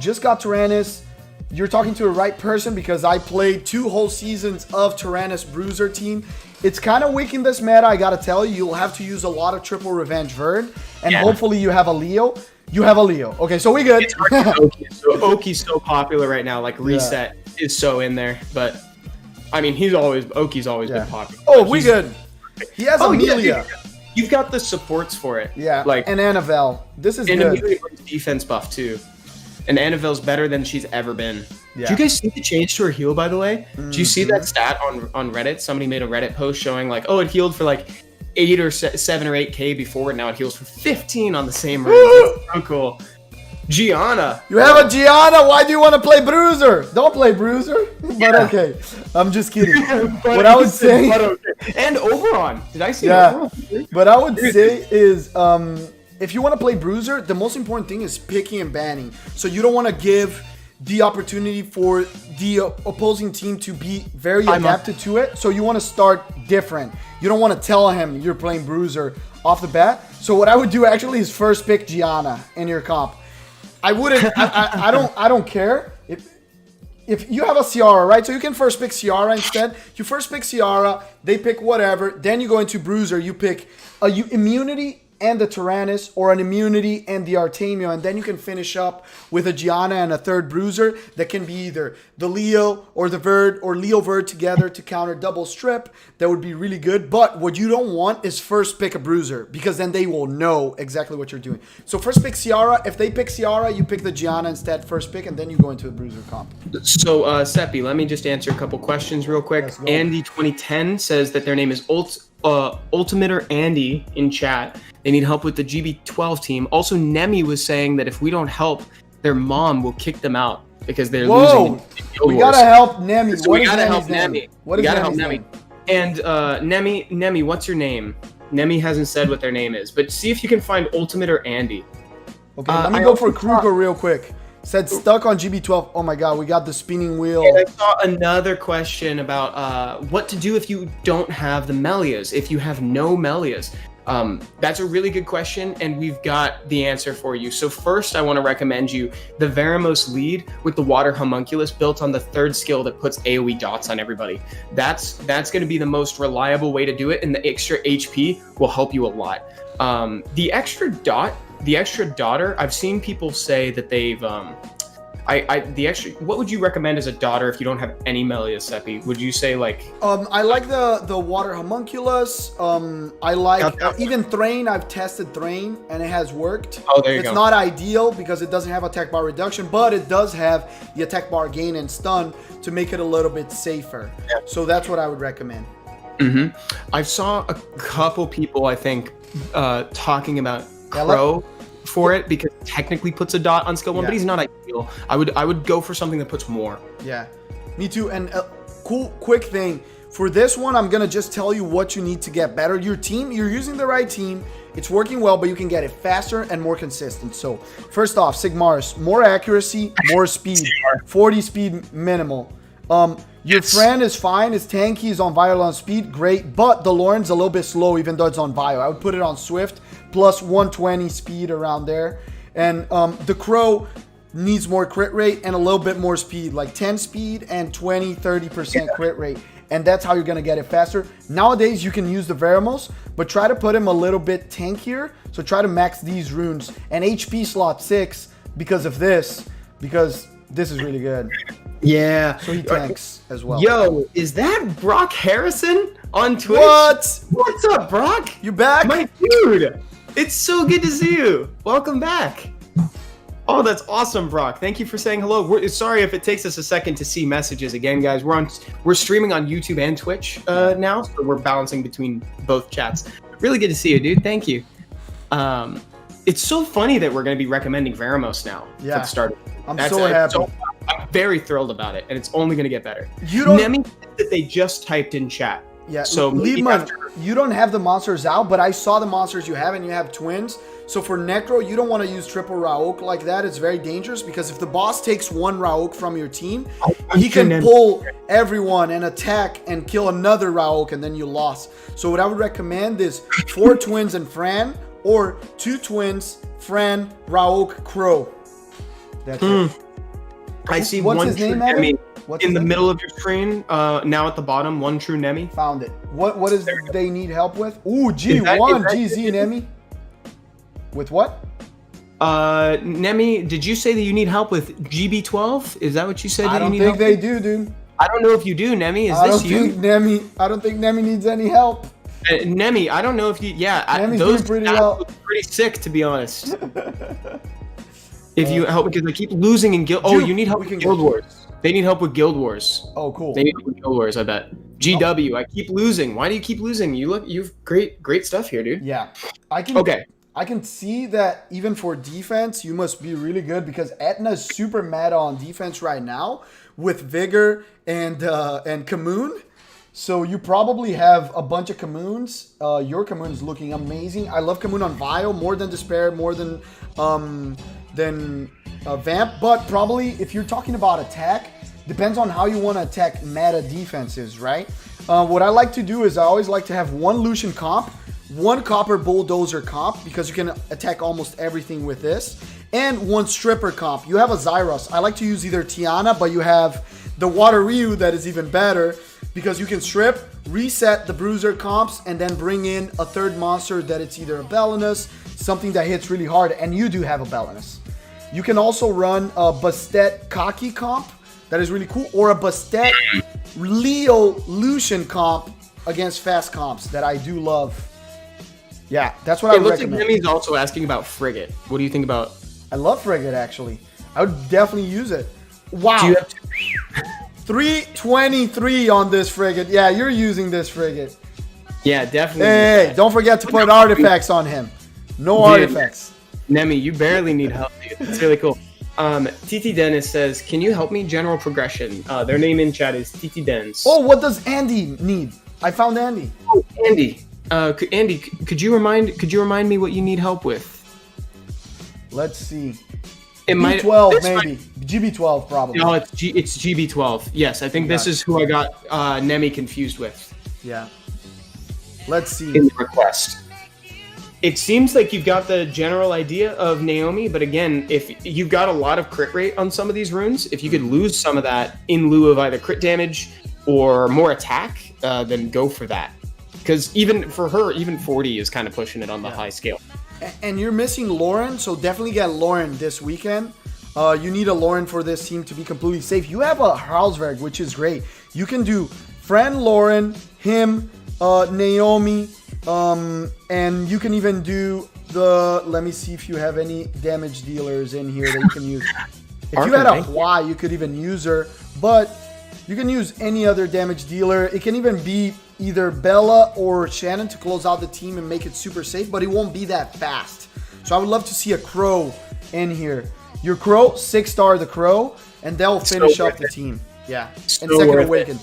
Just got Tyrannus. You're talking to the right person because I played 2 whole seasons of Tyrannus Bruiser team. It's kind of weak in this meta, I gotta tell you. You'll have to use a lot of triple revenge Vern, and hopefully you have a Leo. You have a Leo. Okay, so we good. It's hard to Oki. So Oki's so popular right now. Like, Reset is so in there. But, I mean, Oki's always been popular. Oh, we good. He has Amelia. Yeah, you've got the supports for it. Yeah, like, and Annabelle. This is and good. Amelia brings defense buff, too. And Annabelle's better than she's ever been. Yeah. Do you guys see the change to her heal, by the way? Do you see that stat on Reddit? Somebody made a Reddit post showing, like, oh, it healed for, like, 8 or 7 or 8K before, and now it heals for 15 on the same rune. So cool. Gianna. You have a Gianna. Why do you want to play Bruiser? Don't play Bruiser. But okay. I'm just kidding. What I would say... And Oberon. Did I see Oberon? Yeah. What I would say is... if you want to play Bruiser, the most important thing is picking and banning. So you don't want to give the opportunity for the opposing team to be very adapted to it. So you want to start different. You don't want to tell him you're playing Bruiser off the bat. So what I would do actually is first pick Gianna in your comp. I wouldn't. I don't care if you have a Ciara, right? So you can first pick Ciara instead. You first pick Ciara. They pick whatever. Then you go into Bruiser. You pick immunity and the Tyrannus, or an immunity and the Artemio, and then you can finish up with a Gianna and a third Bruiser that can be either the Leo or the Verd or Leo Verd together to counter double strip. That would be really good. But what you don't want is first pick a Bruiser, because then they will know exactly what you're doing. So first pick Ciara. If they pick Ciara, you pick the Gianna instead first pick, and then you go into a Bruiser comp. So Seppi, let me just answer a couple questions real quick. Andy 2010 says that their name is Ultimator Andy in chat. They need help with the GB12 team. Also, Nemi was saying that if we don't help, their mom will kick them out because they're losing. We gotta help Nemi. So we gotta help Nemi. What is Nemi's name? And Nemi, what's your name? Nemi hasn't said what their name is, but see if you can find Ultimator Andy. Okay, let me go for Kruger real quick. Said stuck on GB12. Oh my god, we got the spinning wheel. And I saw another question about what to do if you don't have the Melias, if you have no Melias. That's a really good question, and we've got the answer for you. So first, I want to recommend you the Veramos lead with the Water Homunculus built on the 3rd skill that puts AoE dots on everybody. That's going to be the most reliable way to do it, and the extra HP will help you a lot. The extra daughter, I've seen people say that they've what would you recommend as a daughter if you don't have any Melias, Seppi? Would you say like I like the Water Homunculus. I like even Thrain. I've tested Thrain and it has worked. Oh, there you go. It's not ideal because it doesn't have attack bar reduction, but it does have the attack bar gain and stun to make it a little bit safer. Yeah. So that's what I would recommend. I saw a couple people, I think, talking about Crow for it because it technically puts a dot on skill 1, but he's not ideal. I would go for something that puts more. Yeah, me too. And quick thing For this one, I'm going to just tell you what you need to get better. Your team, you're using the right team. It's working well, but you can get it faster and more consistent. So first off, Sigmar's, more accuracy, more speed, 40 speed minimal. Your friend is fine. His tanky is on Vile on speed, great. But the Lauren's a little bit slow, even though it's on Vile. I would put it on Swift, plus 120 speed around there. And the Crow needs more crit rate and a little bit more speed, like 10 speed and 20-30% crit rate. And that's how you're going to get it faster. Nowadays, you can use the Veramos, but try to put him a little bit tankier. So try to max these runes. And HP slot 6 because of this, because this is really good. Yeah. So he tanks as well. Yo, is that Brock Harrison on Twitch? What? What's up, Brock? You back? My dude. It's so good to see you. Welcome back. Oh, that's awesome, Brock. Thank you for saying hello. We're sorry if it takes us a second to see messages again, guys. We're streaming on YouTube and Twitch now, so we're balancing between both chats. Really good to see you, dude. Thank you. It's so funny that we're going to be recommending Veramos now for the start. I'm so happy. I'm very thrilled about it, and it's only going to get better. You don't. Nemi that they just typed in chat. Yeah. So Liebman, you don't have the monsters out, but I saw the monsters you have, and you have twins. So for Necro, you don't want to use triple Raok like that. It's very dangerous because if the boss takes one Raok from your team, he can pull everyone and attack and kill another Raok, and then you lost. So what I would recommend is 4 twins and Fran, or 2 twins, Fran, Raok, Crow. That's it. I see What's one his true name, Nemi What's in his the name? middle of your screen. Now at the bottom, one true Nemi. Found it. What is they need help with? Ooh, Is G1, that GZ, Nemi. With what? Nemi, did you say that you need help with GB12? Is that what you said? I that don't you need think help they with? do, dude. I don't know if you do, Nemi. Is I this don't you? think I don't think Nemi needs any help. Nemi, I don't know if you. Yeah, Nemi's those doing pretty stats well. look pretty sick, to be honest. If you help, because I keep losing in Guild. Oh, Dude, you need help we with can Guild get- Wars. They need help with Guild Wars. Oh, cool. They need help with Guild Wars. I bet. GW, I keep losing. Why do you keep losing? You've great stuff here, dude. Yeah, I can see that even for defense, you must be really good because Etna's super meta on defense right now with Vigor and Kamoon. So you probably have a bunch of Kamoons. Your Kamoon is looking amazing. I love Kamoon on Vile more than Despair, more than Vamp. But probably if you're talking about attack, depends on how you want to attack meta defenses, right? What I like to do is I always like to have one Lucian comp, one Copper Bulldozer comp, because you can attack almost everything with this, and one Stripper comp. You have a Zyros. I like to use either Tiana, but you have the Water Ryu that is even better, because you can strip, reset the Bruiser comps, and then bring in a third monster that it's either a Belinus, something that hits really hard, and you do have a Belinus. You can also run a Bastet Kaki comp, that is really cool, or a Bastet Leo Lucian comp against fast comps that I do love. Yeah, that's what I It would looks like recommend. Nemi's also asking about Frigate. What do you think about? I love Frigate, actually. I would definitely use it. Wow. Do you have 323 on this Frigate. Yeah, you're using this Frigate. Yeah, definitely. Hey, don't forget to put artifacts on him. No Dude. artifacts. Nemi, you barely need help, dude. It's really cool. TT Dennis says, "Can you help me? General progression." Their name in chat is TT Dennis. Oh, what does Andy need? I found Andy. Oh, Andy. Andy, could you remind me what you need help with? Let's see. It might B12 this maybe. GB12 probably. No, it's GB12. Yes, I think this is who I got Nemi confused with Yeah. Let's see. in the request. It seems like you've got the general idea of Naomi, but again, if you've got a lot of crit rate on some of these runes, if you could lose some of that in lieu of either crit damage or more attack, then go for that. Because even for her, even 40 is kind of pushing it on the high scale. And you're missing Lauren, so definitely get Lauren this weekend. You need a Lauren for this team to be completely safe. You have a Harlsberg, which is great. You can do friend Lauren, him, Naomi, and you can even do the, let me see if you have any damage dealers in here that you can use. If you had a Hua, you could even use her, but you can use any other damage dealer. It can even be either Bella or Shannon to close out the team and make it super safe, but it won't be that fast. So I would love to see a Crow in here. Your Crow, 6-star the Crow, and they'll finish up the team. Yeah, and So second worth it. Awaken.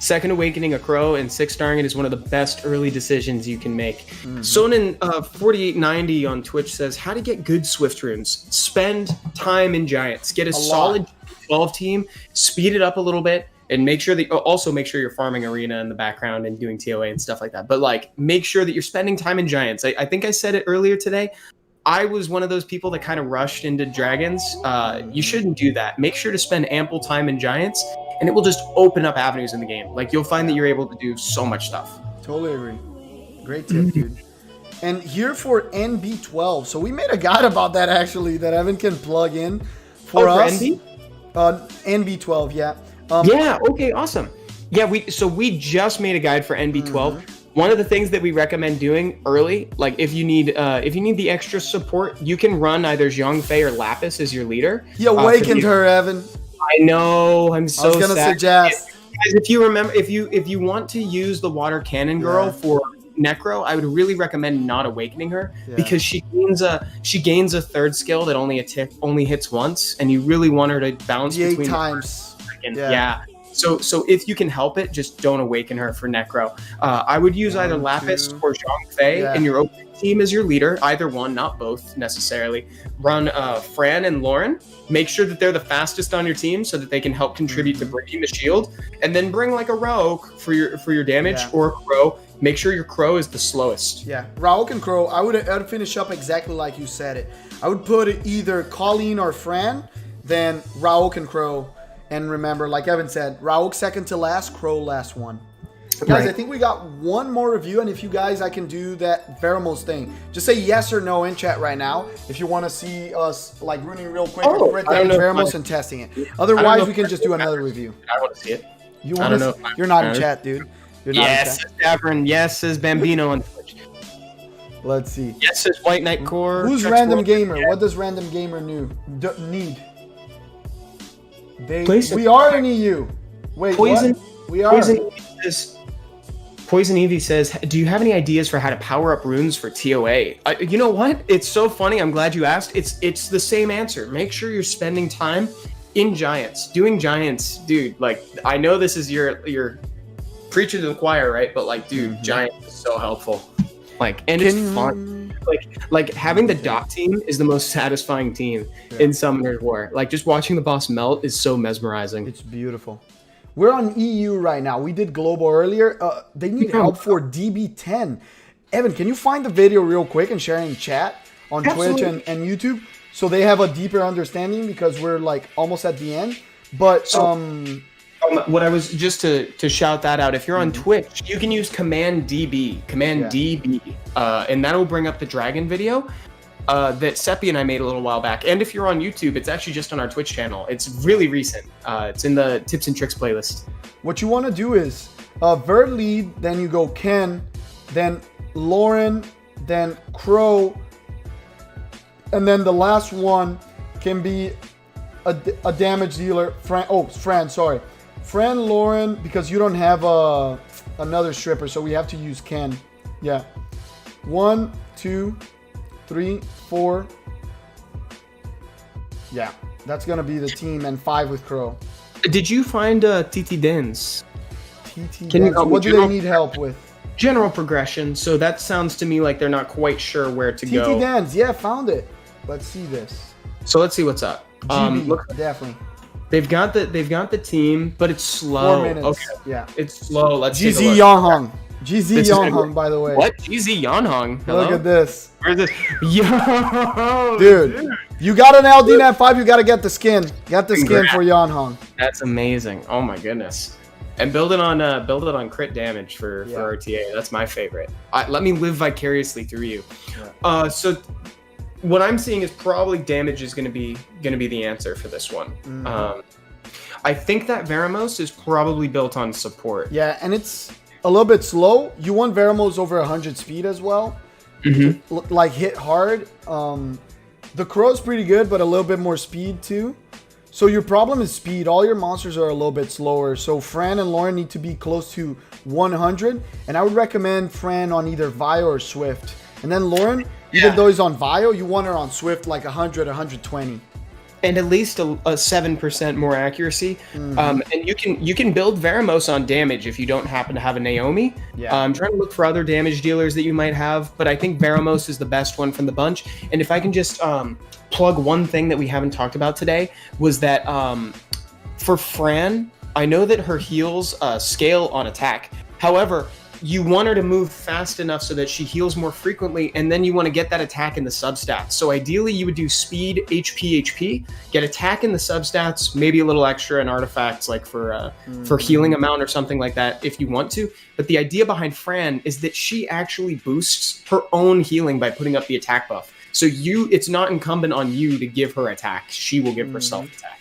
Second Awakening a Crow and 6-starring it is one of the best early decisions you can make. Sonnen 4890 on Twitch says, how to get good Swift runes. Spend time in Giants. Get a solid 12 team, speed it up a little bit, and make sure that also make sure you're farming Arena in the background and doing TOA and stuff like that. But like, make sure that you're spending time in Giants. I think I said it earlier today. I was one of those people that kind of rushed into Dragons. You shouldn't do that. Make sure to spend ample time in Giants, and it will just open up avenues in the game. Like, you'll find that you're able to do so much stuff. Totally agree. Great tip, dude. And here for NB12. So we made a guide about that, actually, that Evan can plug in for us. For NB? NB12, yeah. Yeah, okay, awesome. Yeah, we just made a guide for NB12. One of the things that we recommend doing early, like if you need the extra support, you can run either Zhang Fei or Lapis as your leader. He awakened her, Evan. I know. I'm so sad. I was gonna suggest. Guys, if you remember, if you want to use the Water Cannon Girl for Necro, I would really recommend not awakening her because she gains a third skill that only hits once, and you really want her to bounce between 8 times. Yeah. So if you can help it, just don't awaken her for Necro. I would use either Lapis or Zhang Fei in your opening team as your leader. Either one, not both necessarily. Run Fran and Lauren. Make sure that they're the fastest on your team so that they can help contribute to breaking the shield. And then bring like a Rauk for your damage or a Crow. Make sure your Crow is the slowest. Yeah, Rauk and Crow. I'd finish up exactly like you said it. I would put either Colleen or Fran, then Rauk and Crow. And remember, like Evan said, Rauk second to last, Crow last one. Guys, I think we got one more review, and if you guys, I can do that Veramos thing. Just say yes or no in chat right now if you want to see us like ruining real quick with Veramos and testing it. Otherwise, we can just do another review. I want to see it. You want to? You're not in chat, dude. You're not in chat. Davern. Yes, says Bambino on Twitch. Let's see. Yes, says White Knight Core. Who's Random Gamer? What does Random Gamer need? We are in EU. Wait, Poison, what? We are. Poison Evie says, do you have any ideas for how to power up runes for TOA? You know what? It's so funny. I'm glad you asked. It's the same answer. Make sure you're spending time in Giants. Doing Giants, dude. Like, I know this is your preaching to the choir, right? But like, dude, Giants is so helpful. Like, and it's fun. Like having the dot team is the most satisfying team in Summoner's War. Like, just watching the boss melt is so mesmerizing. It's beautiful. We're on EU right now. We did global earlier. They need help for DB10. Evan, can you find the video real quick and share it in chat on Twitch and YouTube so they have a deeper understanding, because we're like almost at the end. But what I was just to shout that out, if you're on Twitch, you can use Command DB, and that'll bring up the dragon video that Seppi and I made a little while back. And if you're on YouTube, it's actually just on our Twitch channel. It's really recent. It's in the tips and tricks playlist. What you want to do is Vert lead, then you go Ken, then Lauren, then Crow, and then the last one can be a damage dealer. Fran, Lauren, because you don't have another stripper, so we have to use Ken. Yeah. 1, 2, 3, 4. Yeah, that's gonna be the team, and 5 with Crow. Did you find TT Dens? What do they need help with? General progression. So that sounds to me like they're not quite sure where to go. TT Dens, yeah, found it. Let's see this. So let's see what's up. GB, definitely. They've got the team, but it's slow. 4 minutes. Okay. Yeah. It's slow. Let's see. GZ Yonghong. GZ Yonghong, by the way. What? GZ Yonghong? Hello? Look at this. Where's this? Yo, dude. You got an LD Nat 5, you gotta get the skin. Got the skin for Yonghong. That's amazing. Oh my goodness. And build it on crit damage for RTA. That's my favorite. Let me live vicariously through you. Yeah. So what I'm seeing is probably damage is gonna be the answer for this one. I think that Veramos is probably built on support. Yeah, and it's a little bit slow. You want Veramos over 100 speed as well. Like hit hard. The Crow's pretty good, but a little bit more speed too. So your problem is speed. All your monsters are a little bit slower. So Fran and Lauren need to be close to 100. And I would recommend Fran on either Vio or Swift. And then Lauren, even though he's on Vio, you want her on Swift like 100, 120. and at least a 7% more accuracy. Mm-hmm. And you can build Veramos on damage if you don't happen to have a Naomi. Yeah. I'm trying to look for other damage dealers that you might have, but I think Veramos is the best one from the bunch. And if I can just plug one thing that we haven't talked about today, was that for Fran, I know that her heals scale on attack. However, you want her to move fast enough so that she heals more frequently, and then you want to get that attack in the substats. So ideally, you would do speed, HP, get attack in the substats, maybe a little extra in artifacts, like for healing amount or something like that, if you want to. But the idea behind Fran is that she actually boosts her own healing by putting up the attack buff. So it's not incumbent on you to give her attack. She will give herself attack.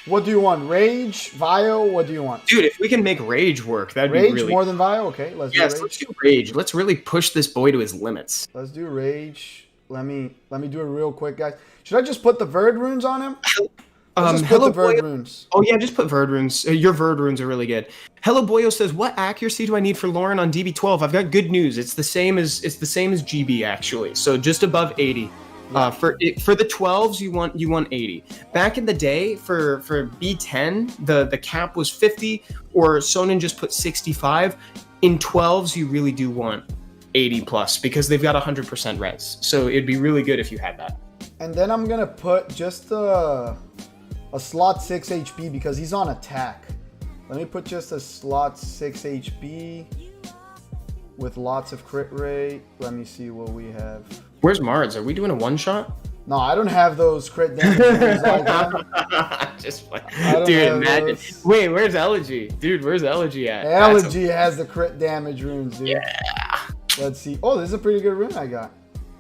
What do you want? Rage? Vio? What do you want? Dude, if we can make Rage work, that'd Rage be really... more than Vio? Okay, let's do Rage. Let's do Rage. Let's really push this boy to his limits. Let's do Rage. Let me do it real quick, guys. Should I just put the Verd runes on him? Just put the Verd runes. Oh yeah, just put Verd runes. Your Verd runes are really good. Hello Boyo says, what accuracy do I need for Lauren on DB12? I've got good news. It's the same as GB actually. So just above 80. For the 12s, you want 80. Back in the day, for B10, the cap was 50, or Sonnen just put 65. In 12s, you really do want 80 plus because they've got 100% res. So it'd be really good if you had that. And then I'm gonna put just a slot 6 HP because he's on attack. Let me put just a slot 6 HP with lots of crit rate. Let me see what we have. Where's Mards? Are we doing a one-shot? No, I don't have those crit damage like that. Just like, dude, imagine. those. Wait, where's Elegy? Dude, where's Elegy at? Elegy has the crit damage runes, dude. Yeah. Let's see. Oh, this is a pretty good rune I got.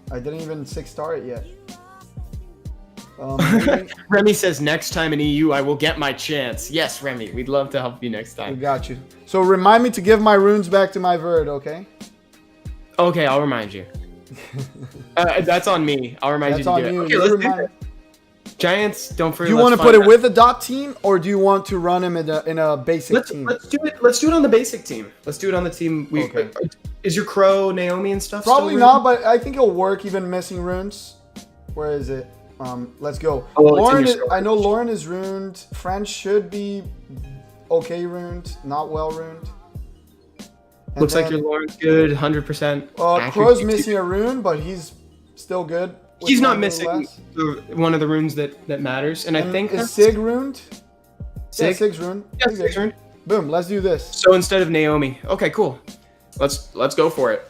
I didn't even 6-star it yet. Remy says, next time in EU, I will get my chance. Yes, Remy, we'd love to help you next time. We got you. So remind me to give my runes back to my Verd, okay? Okay, I'll remind you. That's on me. I'll remind you to do it. Okay, let's do it. Giants, don't forget. Do you want to put it with a dot team, or do you want to run him in a basic team? Let's do it. Let's do it on the basic team. Let's do it on the team. Okay. Is your Crow, Naomi, and stuff? Probably not, but I think it'll work even missing runes. Where is it? Let's go. Oh, Lauren, I know Lauren is runed. French should be okay runed, not well runed. And Looks like your Lauren's good, 100%. Crow's missing a rune, but he's still good. He's not missing one of the runes that matters, and I think is Sig runed. Sig? Yeah, Sig's runed. Yeah, Sig's runed. Boom. Let's do this. So instead of Naomi, okay, cool. Let's go for it.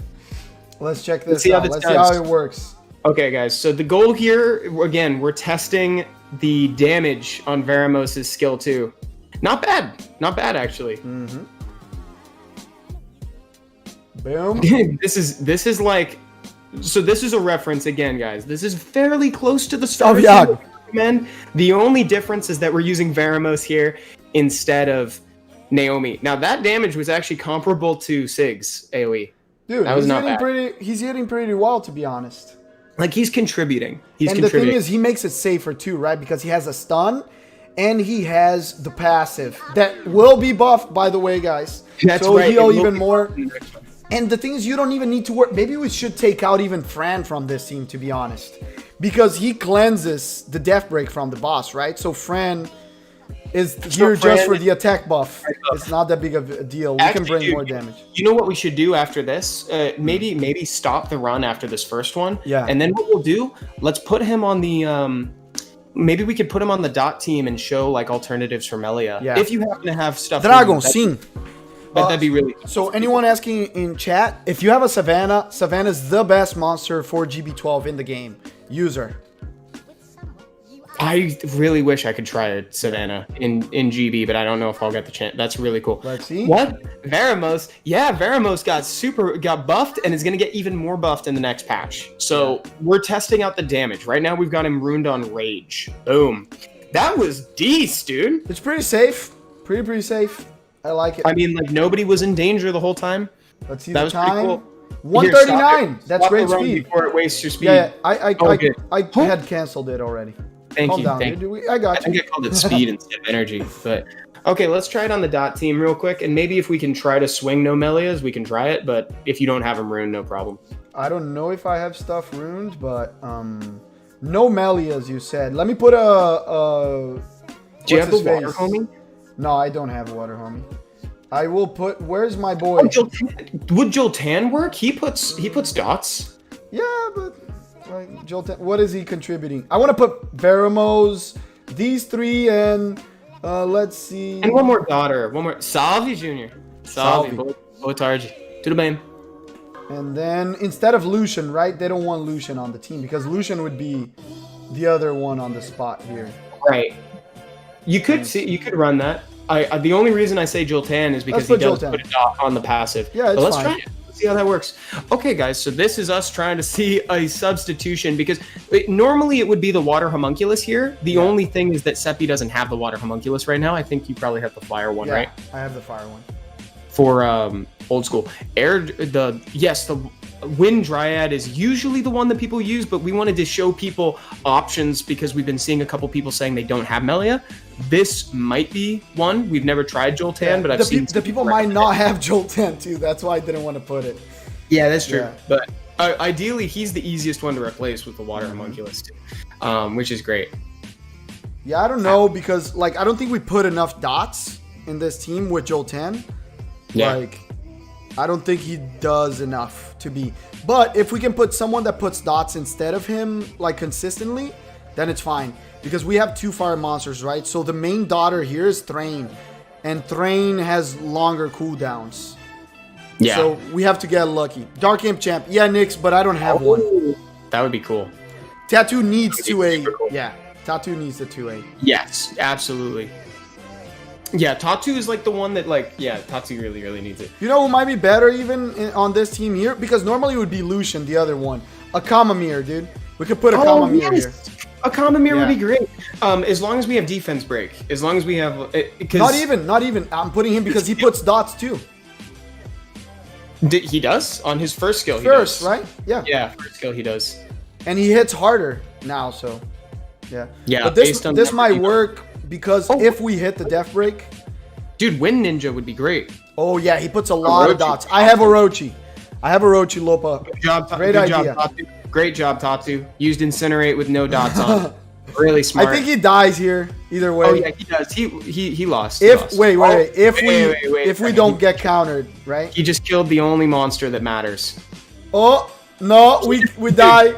Let's check this out. Let's see how it works. Okay, guys. So the goal here, again, we're testing the damage on Veramos' skill too. Not bad. Not bad, actually. Mm-hmm. Boom. This is like, so this is a reference again, guys. This is fairly close to the starter. Oh, yeah. The only difference is that we're using Veramos here instead of Naomi. Now that damage was actually comparable to Sig's AoE. Dude, that was not bad. He's hitting pretty well, to be honest. Like, he's contributing. The thing is, he makes it safer too, right? Because he has a stun, and he has the passive that will be buffed, by the way, guys. That's so right. he'll even more. And the thing is, you don't even need to work. Maybe we should take out even Fran from this team, to be honest. Because he cleanses the death break from the boss, right? So Fran is here just for the attack buff. It's not that big of a deal. We can bring more damage. You know what we should do after this? Maybe stop the run after this first one. Yeah. And then what we'll do, let's put him on the... maybe we could put him on the dot team and show like alternatives for Melia. Yeah. If you happen to have stuff... Dragon, sim. That'd be really... So anyone asking in chat, if you have a Savannah, Savannah's the best monster for GB12 in the game. Use her. I really wish I could try a Savannah in GB, but I don't know if I'll get the chance. That's really cool. Let's see. What? Veramos? Yeah, Veramos got buffed and is going to get even more buffed in the next patch. So we're testing out the damage. Right now we've got him ruined on Rage. Boom. That was decent, dude. It's pretty safe. Pretty safe. I like it. I mean, like, nobody was in danger the whole time. Let's see that the was time. Pretty cool. 139. That's stop great the run speed. Before it wastes your speed. Yeah, I good. had canceled it already. Thank Calm you. down, Thank dude. you. I got you. I think I called it speed instead of energy. But okay, let's try it on the dot team real quick, and maybe if we can try to swing no Melias, we can try it. But if you don't have them ruined, no problem. I don't know if I have stuff ruined, but No Melias, you said. Let me put a Do you have the what's his water, face? homie? No, I don't have water, homie. I will put. Where's my boy? Would Joltan work? He puts dots. Yeah, but like Jolten, what is he contributing? I want to put Veramos, these three, and let's see. And one more daughter. One more. Salvi Jr. Salvi. Botarji. Tudo bem. And then instead of Lucian, right? They don't want Lucian on the team because Lucian would be the other one on the spot here. Right. You could run that. The only reason I say Joltan is because he does put a dot on the passive. Yeah, it's let's fine. try it. Let's see how that works. Okay, guys, so this is us trying to see a substitution because normally it would be the water homunculus here. The only thing is that Seppi doesn't have the water homunculus right now. I think you probably have the fire one, right? I have the fire one. For old school. The Wind Dryad is usually the one that people use, but we wanted to show people options because we've been seeing a couple people saying they don't have Melia. This might be one. We've never tried Joltan, but I've seen the people might not have Joltan too. That's why I didn't want to put it. Yeah, that's true. Yeah. But ideally, he's the easiest one to replace with the water homunculus too, which is great. Yeah, I don't know because like I don't think we put enough dots in this team with Joltan. Yeah. Like I don't think he does enough to be. But if we can put someone that puts dots instead of him like consistently, then it's fine. Because we have two fire monsters, right? So the main daughter here is Thrain. And Thrain has longer cooldowns. Yeah. So we have to get lucky. Dark Imp Champ. Yeah, Nyx, but I don't have one. That would be cool. Tattoo needs 2A. Cool. Yeah. Tattoo needs the 2A. Yes, absolutely. Yeah, Tatu is like the one that Tatu really, really needs it. You know who might be better even on this team here? Because normally it would be Lucian, the other one. A Kamamir, dude. We could put a Kamamir here. A Kamamir would be great. As long as we have defense break. As long as we have... Not even. I'm putting him because he puts dots too. He does? On his first skill, First, right? Yeah. Yeah, first skill he does. And he hits harder now, so... Yeah. Yeah, But this might work because if we hit the death break... Dude, Wind Ninja would be great. Oh, yeah. He puts a lot of dots. I have Orochi. Lopa. Good job, Great idea. Tatu. Great job, Tatu. Used Incinerate with no dots on. Really smart. I think he dies here. Either way. Oh yeah, he does. He lost. Wait. If we don't get countered, right? He just killed the only monster that matters. Oh no, we die.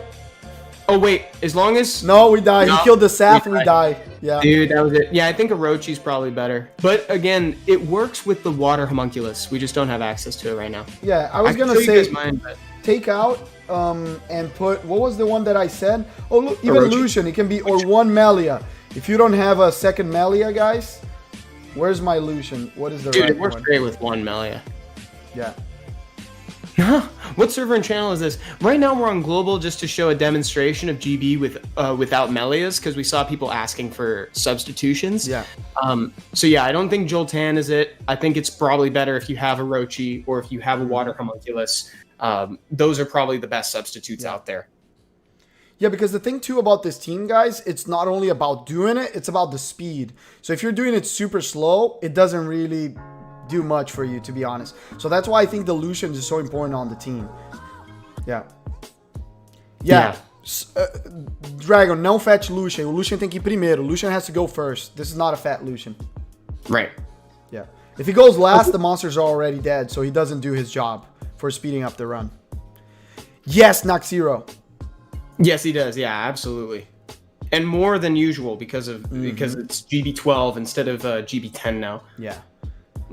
Oh wait, as long as we die. He killed the Saf. We die. Yeah. Dude, that was it. Yeah, I think Orochi's probably better. But again, it works with the water homunculus. We just don't have access to it right now. Yeah, I was gonna say take out and put what was the one that I said? Oh, look, even Orochi. Lucian. It can be or one Melia. If you don't have a second Melia, guys, where's my Lucian? What is the Dude, right it works one? great with one Melia. Yeah. What server and channel is this? Right now we're on global just to show a demonstration of GB without Melias because we saw people asking for substitutions. Yeah. So yeah, I don't think Joltan is it. I think it's probably better if you have Orochi or if you have a water homunculus. Those are probably the best substitutes out there. Yeah, because the thing too about this team, guys, it's not only about doing it, it's about the speed. So if you're doing it super slow, it doesn't really do much for you, to be honest. So that's why I think the Lucian is so important on the team. Yeah. Dragon, não fetch Lucian. O Lucian tem que ir primeiro. Lucian has to go first. This is not a fat Lucian. Right. Yeah. If he goes last, the monsters are already dead, so he doesn't do his job for speeding up the run. Yes, Naxiro. Yes, he does. Yeah, absolutely. And more than usual because it's GB12 instead of GB10 now. Yeah.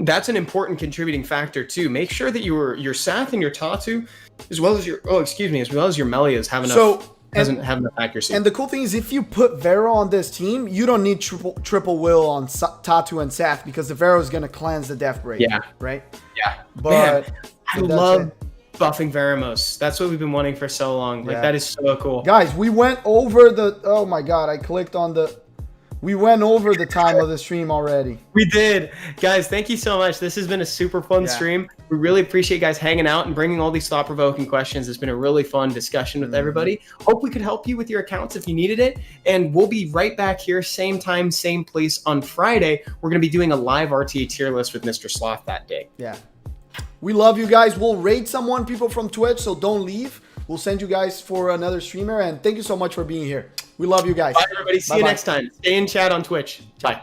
That's an important contributing factor too. Make sure that your Sath and your Tatu, as well as your Melias have enough have enough accuracy. And the cool thing is, if you put Vero on this team, you don't need triple will on Tatu and Sath because the Vero is gonna cleanse the death break. Yeah. Right. Yeah. But I love buffing Veramos. That's what we've been wanting for so long. Like that is so cool. Guys, we went over the. Oh my god! I clicked on the. We went over the time of the stream already. We did. Guys, thank you so much. This has been a super fun stream. We really appreciate you guys hanging out and bringing all these thought-provoking questions. It's been a really fun discussion with everybody. Hope we could help you with your accounts if you needed it. And we'll be right back here, same time, same place on Friday. We're going to be doing a live RTA tier list with Mr. Sloth that day. Yeah. We love you guys. We'll raid someone, people from Twitch, so don't leave. we'll send you guys for another streamer. And thank you so much for being here. We love you guys. Bye, everybody. See you Bye-bye. next time. Stay in chat on Twitch. Bye.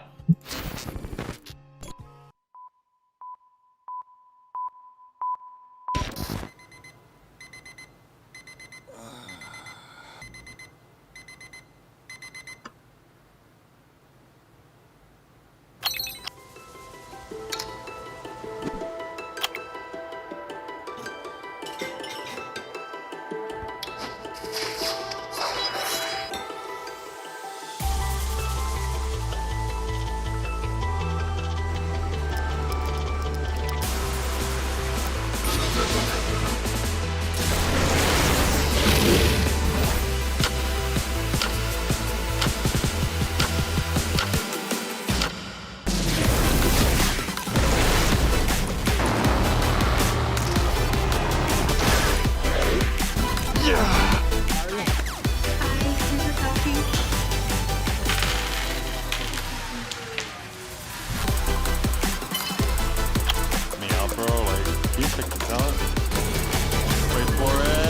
Me out, bro. Like, he's picking this out. Wait for it.